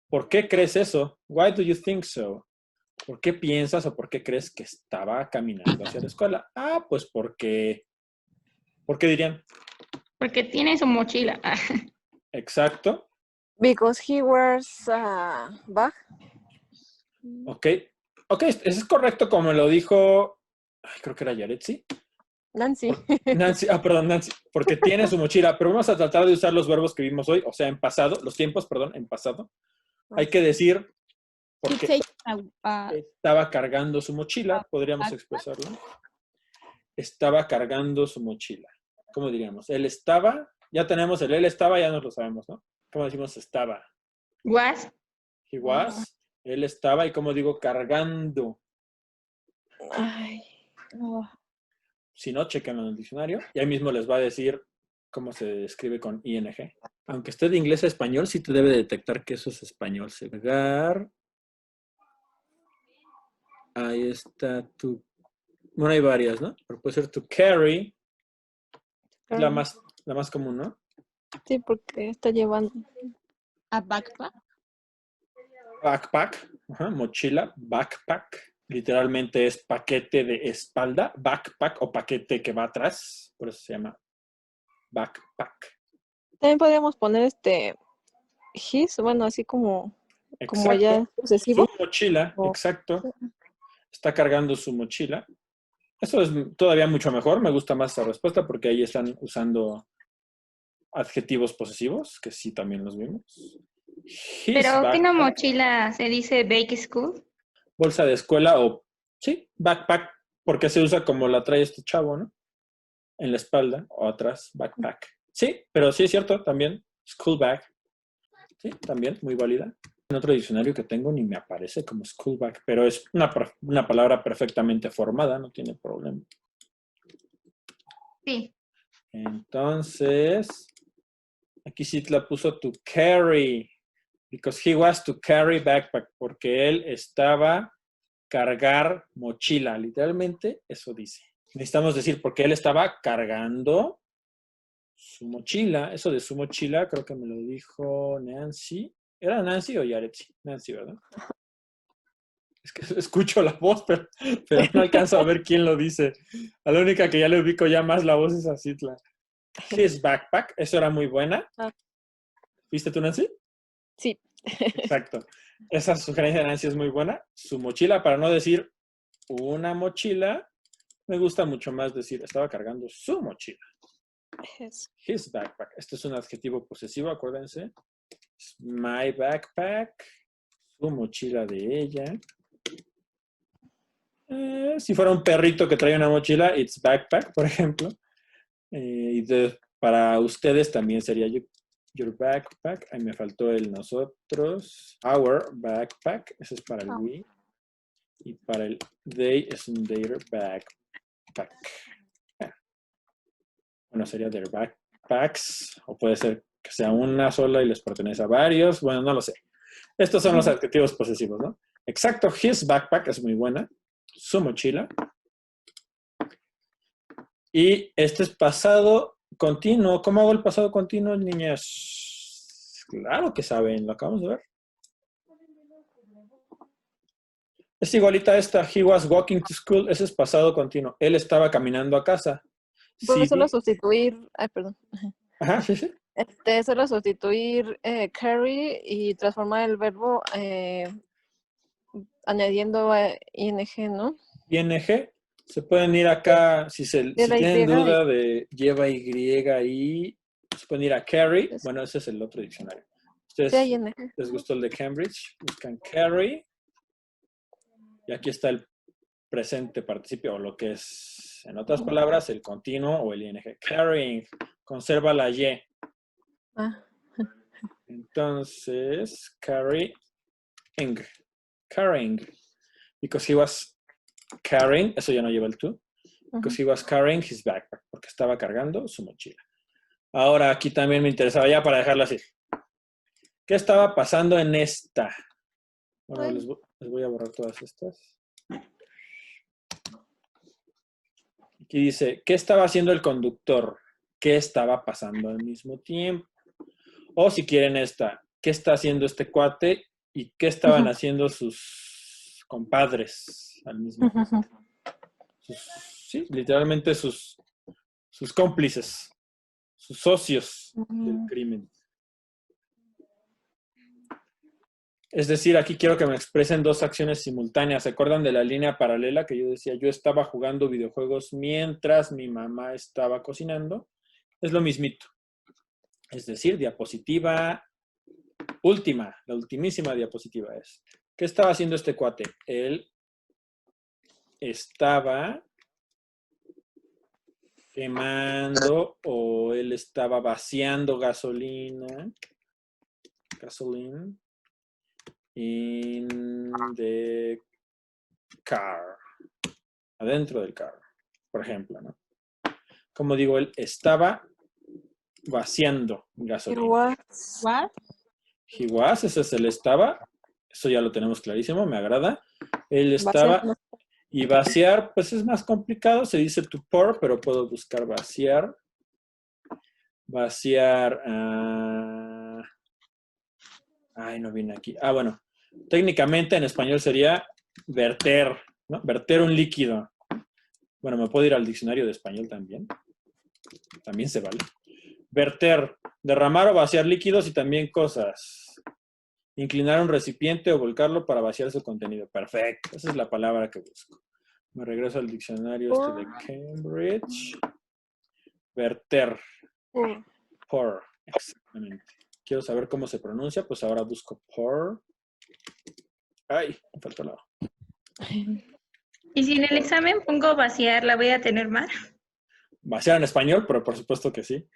¿por qué crees eso? Why do you think so? ¿Por qué piensas o por qué crees que estaba caminando hacia la escuela? Ah, pues porque... ¿Por qué dirían? Porque tiene su mochila. Exacto. Because he wears a bag. Ok. Ok, eso es correcto como lo dijo... Ay, creo que era Yaretsi. Nancy. Nancy, perdón, Nancy. Porque tiene su mochila. Pero vamos a tratar de usar los verbos que vimos hoy. O sea, en pasado. Los tiempos, perdón, en pasado. Hay que decir... He Porque takes estaba cargando su mochila. Podríamos expresarlo. Estaba cargando su mochila. ¿Cómo diríamos? Él estaba... Ya tenemos el él estaba, ya nos lo sabemos, ¿no? ¿Cómo decimos estaba? Was. He was. Él estaba, y como digo, cargando. Ay. Si no, chequenlo en el diccionario. Y ahí mismo les va a decir cómo se escribe con ing. Aunque esté de inglés a español, sí te debe detectar que eso es español. Cargar. Ahí está tu... Bueno, hay varias, ¿no? Pero puede ser to carry. Es la más común, ¿no? Sí, porque está llevando. a backpack. Backpack, ajá, mochila, backpack. Literalmente es paquete de espalda, backpack o paquete que va atrás. Por eso se llama backpack. También podríamos poner his, bueno, así como ya posesivo. Su mochila, O- exacto. Está cargando su mochila. Eso es todavía mucho mejor. Me gusta más esta respuesta porque ahí están usando adjetivos posesivos, que sí también los vimos. His Pero que una backpack, mochila se dice bake school. bolsa de escuela o, sí, backpack, porque se usa como la trae este chavo, ¿no? En la espalda o atrás, backpack. Sí, pero sí es cierto también. School bag. Sí, también, muy válida. En otro diccionario que tengo ni me aparece como school bag, pero es una palabra perfectamente formada, no tiene problema. Sí. Entonces, aquí sí la puso to carry. Because he was to carry backpack. Porque él estaba cargar mochila. Literalmente, eso dice. Necesitamos decir porque él estaba cargando su mochila. Eso de su mochila creo que me lo dijo Nancy. ¿Era Nancy o Yaretsi? Nancy, ¿verdad? Es que escucho la voz, pero no alcanzo a ver quién lo dice. A la única que ya le ubico ya más la voz es a Citla. His backpack. Eso era muy buena. ¿Viste tú, Nancy? Sí. Exacto. Esa sugerencia de Nancy es muy buena. Su mochila, para no decir una mochila, me gusta mucho más decir, estaba cargando su mochila. His backpack. Este es un adjetivo posesivo, acuérdense. My backpack. Su mochila de ella. Si fuera un perrito que trae una mochila, it's backpack, por ejemplo. Para ustedes también sería your backpack. Ahí me faltó el nosotros. Our backpack. Ese es para el we. Y para el they es un their backpack. Bueno, sería their backpacks. O puede ser que sea una sola y les pertenece a varios. Bueno, no lo sé. Estos son los adjetivos posesivos, ¿no? Exacto. His backpack es muy buena. Su mochila. Y este es pasado continuo. ¿Cómo hago el pasado continuo, niñas? Claro que saben, lo acabamos de ver. Es igualita a esta. He was walking to school. Ese es pasado continuo. Él estaba caminando a casa. Puedo solo sustituir. Ay, perdón. Ajá, sí, sí. Solo sustituir carry y transformar el verbo añadiendo ing, ¿no? ING. Se pueden ir acá, si tienen duda de lleva Y ahí, se pueden ir a carry. Bueno, ese es el otro diccionario. ¿Ustedes les gustó el de Cambridge? Buscan carry. Y aquí está el presente participio, o lo que es, en otras palabras, el continuo o el ing. Carrying. Conserva la Y. Entonces, carrying. Because he was carrying, eso ya no lleva el to. Because he was carrying his backpack. Porque estaba cargando su mochila. Ahora, aquí también me interesaba, ya para dejarlo así. ¿Qué estaba pasando en esta? Bueno, les voy a borrar todas estas. Aquí dice, ¿qué estaba haciendo el conductor? ¿Qué estaba pasando al mismo tiempo? O si quieren esta, ¿qué está haciendo este cuate? ¿Y qué estaban haciendo sus compadres al mismo tiempo? Sí, literalmente sus cómplices, sus socios del crimen. Es decir, aquí quiero que me expresen dos acciones simultáneas. ¿Se acuerdan de la línea paralela que yo decía? Yo estaba jugando videojuegos mientras mi mamá estaba cocinando. Es lo mismito. Es decir, diapositiva última, la ultimísima diapositiva es. ¿Qué estaba haciendo este cuate? Él estaba quemando o él estaba vaciando gasolina. Gasoline. In the car. Adentro del carro, por ejemplo, ¿no? Como digo, él estaba vaciando gasolina. He was, ese es el estaba. Eso ya lo tenemos clarísimo, me agrada. Él estaba... Y vaciar, pues es más complicado. Se dice to pour, pero puedo buscar vaciar. Vaciar... Ay, no viene aquí. Ah, bueno. Técnicamente en español sería verter, ¿no? Verter un líquido. Bueno, me puedo ir al diccionario de español también. También se vale. Verter, derramar o vaciar líquidos y también cosas. Inclinar un recipiente o volcarlo para vaciar su contenido. Perfecto. Esa es la palabra que busco. Me regreso al diccionario de Cambridge. Verter. Pour. Exactamente. Quiero saber cómo se pronuncia, pues ahora busco pour. Ay, me faltó la. Y si en el examen pongo vaciar, ¿la voy a tener mal? Vaciar en español, pero por supuesto que sí.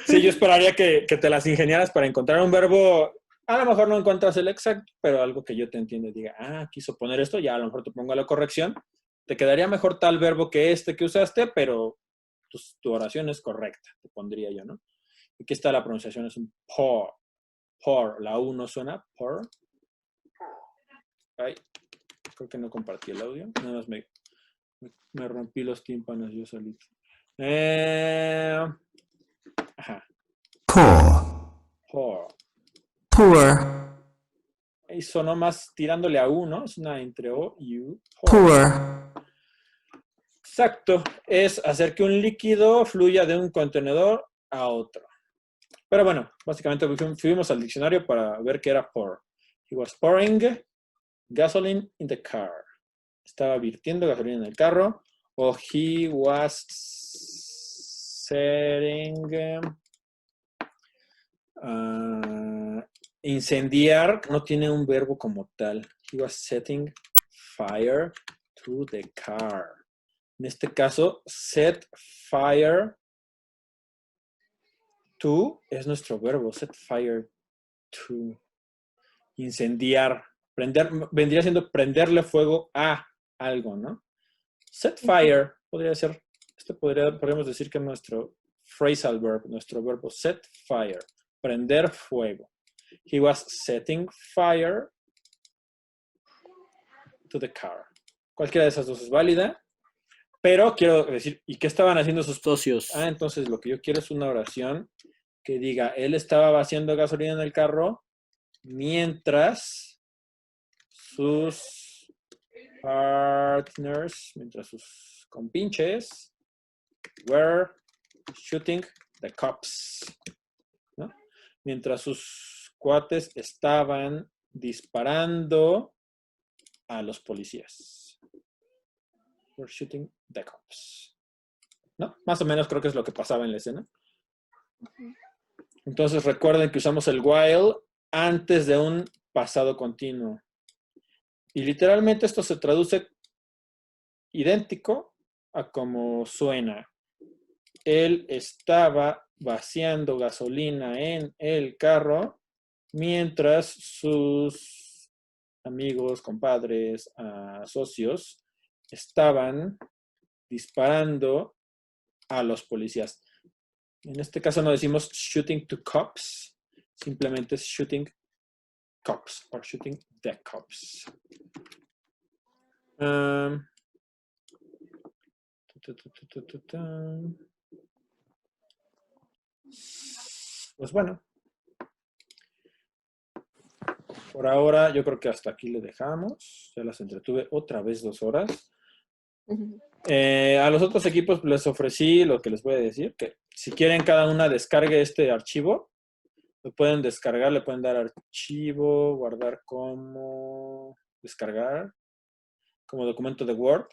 Sí, yo esperaría que te las ingeniaras para encontrar un verbo. A lo mejor no encuentras el exacto, pero algo que yo te entienda y diga, quiso poner esto, ya a lo mejor te pongo la corrección. Te quedaría mejor tal verbo que este que usaste, pero tu oración es correcta, te pondría yo, ¿no? Aquí está la pronunciación, es un pour. Pour. La U no suena. Pour. Ay, creo que no compartí el audio. Nada más me rompí los tímpanos yo solito. Ajá. Pour. Y sonó más tirándole a U, ¿no? Es una entre O y U. Pour. Exacto. Es hacer que un líquido fluya de un contenedor a otro. Pero bueno, básicamente fuimos al diccionario para ver qué era pour. He was pouring gasoline in the car. Estaba virtiendo gasolina en el carro. O he was setting... incendiar no tiene un verbo como tal. He was setting fire to the car. En este caso, set fire to es nuestro verbo. Set fire to. Incendiar. Prender, vendría siendo prenderle fuego a algo, ¿no? Set fire podría ser, podríamos decir que nuestro phrasal verb, nuestro verbo set fire, prender fuego. He was setting fire to the car. Cualquiera de esas dos es válida. Pero quiero decir, ¿y qué estaban haciendo sus socios? Entonces lo que yo quiero es una oración que diga, él estaba vaciando gasolina en el carro mientras sus partners, mientras sus compinches were shooting the cops, ¿no? Mientras sus cuates estaban disparando a los policías. Were shooting the cops. ¿No? Más o menos creo que es lo que pasaba en la escena. Entonces recuerden que usamos el while antes de un pasado continuo. Y literalmente esto se traduce idéntico a como suena. Él estaba vaciando gasolina en el carro mientras sus amigos, compadres, socios estaban disparando a los policías. En este caso no decimos shooting to cops, simplemente es shooting cops or shooting the cops. Pues bueno, por ahora yo creo que hasta aquí le dejamos. Ya las entretuve otra vez 2 horas. A los otros equipos les ofrecí lo que les voy a decir, que si quieren cada una descargue este archivo, lo pueden descargar, le pueden dar archivo, guardar como, descargar como documento de Word.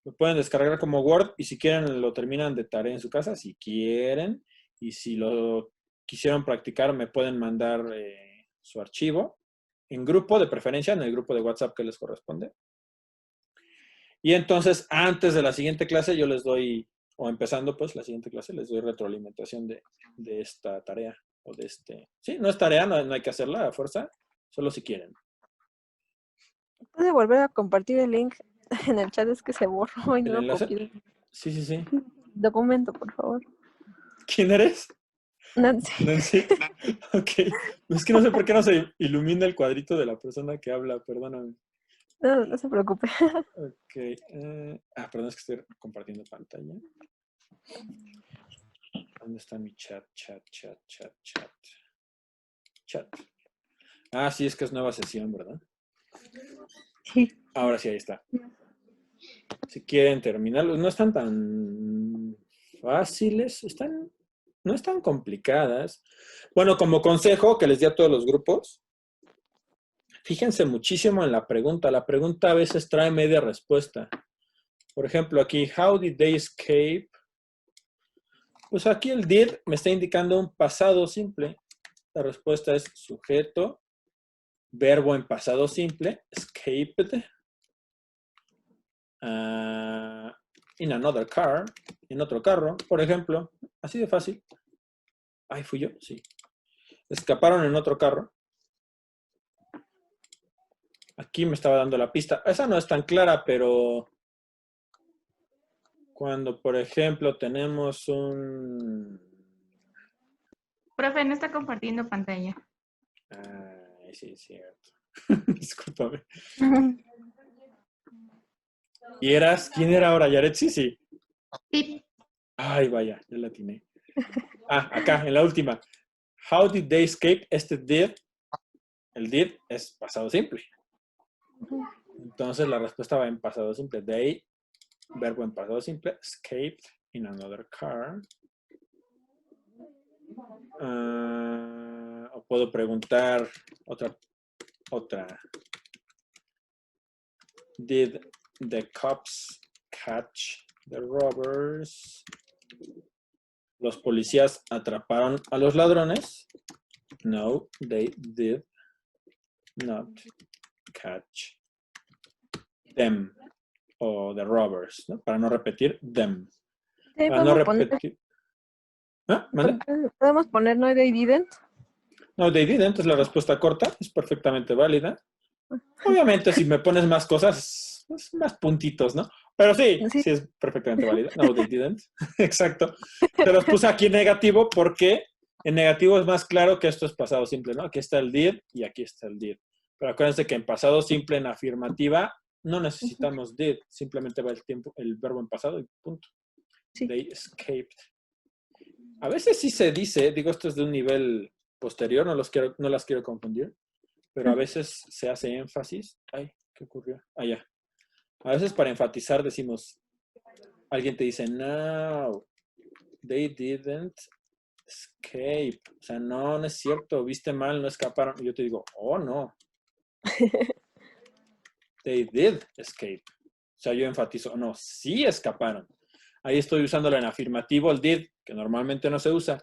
Lo pueden descargar como Word y si quieren lo terminan de tarea en su casa, si quieren. Y si lo quisieron practicar, me pueden mandar su archivo en grupo, de preferencia, en el grupo de WhatsApp que les corresponde. Y entonces, antes de la siguiente clase, yo les doy, o empezando pues la siguiente clase, les doy retroalimentación de esta tarea. O de este. Sí, no es tarea, no hay que hacerla a fuerza, solo si quieren. ¿Puede volver a compartir el link en el chat? Es que se borró y no lo enlace? copié. Sí. Documento, por favor. ¿Quién eres? Nancy. Nancy. Ok. Es que no sé por qué no se ilumina el cuadrito de la persona que habla, perdóname. No se preocupe. Ok. Perdón, es que estoy compartiendo pantalla. ¿Dónde está mi chat? Chat. Sí, es que es nueva sesión, ¿verdad? Sí. Ahora sí, ahí está. Si quieren terminarlo, no están tan fáciles, no están complicadas. Bueno, como consejo que les di a todos los grupos, fíjense muchísimo en la pregunta. La pregunta a veces trae media respuesta. Por ejemplo, aquí, how did they escape? Pues aquí el did me está indicando un pasado simple. La respuesta es sujeto, verbo en pasado simple, escaped, in another car, en otro carro, por ejemplo. Así de fácil. ¿Fui yo? Sí. Escaparon en otro carro. Aquí me estaba dando la pista. Esa no es tan clara, pero Cuando, por ejemplo, tenemos un... Profe, no está compartiendo pantalla. Ay, sí, es cierto. Discúlpame. ¿Y eras? ¿Quién era ahora? ¿Yaretsi? Sí. Sí. Ay, vaya, ya la atiné. Acá, en la última. How did they escape? Did. El did es pasado simple. Entonces la respuesta va en pasado simple. They, verbo en pasado simple. Escaped in another car. O puedo preguntar otra. Did the cops catch the robbers? ¿Los policías atraparon a los ladrones? No, they did not catch them o the robbers, ¿no? Para no repetir them. Para no repetir. ¿Ah? ¿Mande? Podemos poner no they didn't. No, they didn't es la respuesta corta, es perfectamente válida. Obviamente, si me pones más cosas, pues, más puntitos, ¿no? Pero sí es perfectamente válida. No, they didn't. Exacto. Te los puse aquí en negativo porque en negativo es más claro que esto es pasado simple, ¿no? Aquí está el did y aquí está el did. Pero acuérdense que en pasado simple, en afirmativa, no necesitamos did. Simplemente va el verbo en pasado y punto. Sí. They escaped. A veces sí se dice, digo, esto es de un nivel posterior, no las quiero confundir, pero a veces se hace énfasis. Ay, ¿qué ocurrió? Ya. A veces para enfatizar decimos, alguien te dice, no, they didn't escape. O sea, no es cierto, viste mal, no escaparon. Y yo te digo, oh, no. They did escape. O sea, yo enfatizo, no, sí escaparon. Ahí estoy usándolo en afirmativo, el did, que normalmente no se usa,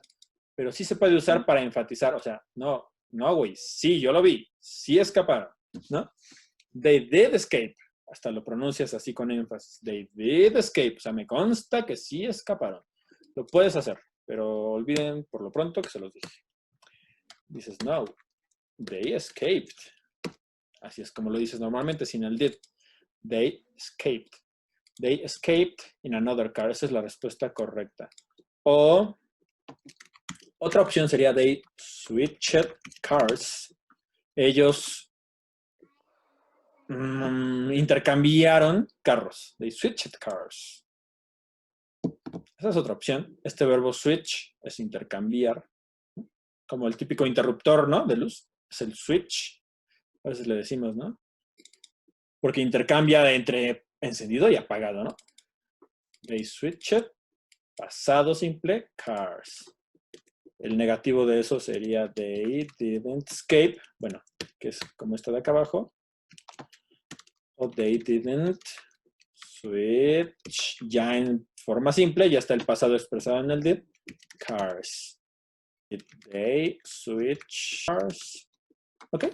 pero sí se puede usar para enfatizar. O sea, no, güey, sí, yo lo vi, sí escaparon, ¿no? They did escape. Hasta lo pronuncias así con énfasis. They did escape. O sea, me consta que sí escaparon. Lo puedes hacer, pero olviden por lo pronto que se los dije. Dices, no, they escaped. Así es como lo dices normalmente sin el did. They escaped. They escaped in another car. Esa es la respuesta correcta. O otra opción sería they switched cars. Ellos intercambiaron carros. They switched cars. Esa es otra opción. Este verbo switch es intercambiar. Como el típico interruptor, ¿no? De luz. Es el switch. A veces le decimos, ¿no? Porque intercambia entre encendido y apagado, ¿no? They switched. Pasado simple, cars. El negativo de eso sería they didn't escape. Bueno, que es como esta de acá abajo. O they didn't switch. Ya en forma simple, ya está el pasado expresado en el did. Cars. Did they switch cars? ¿Ok?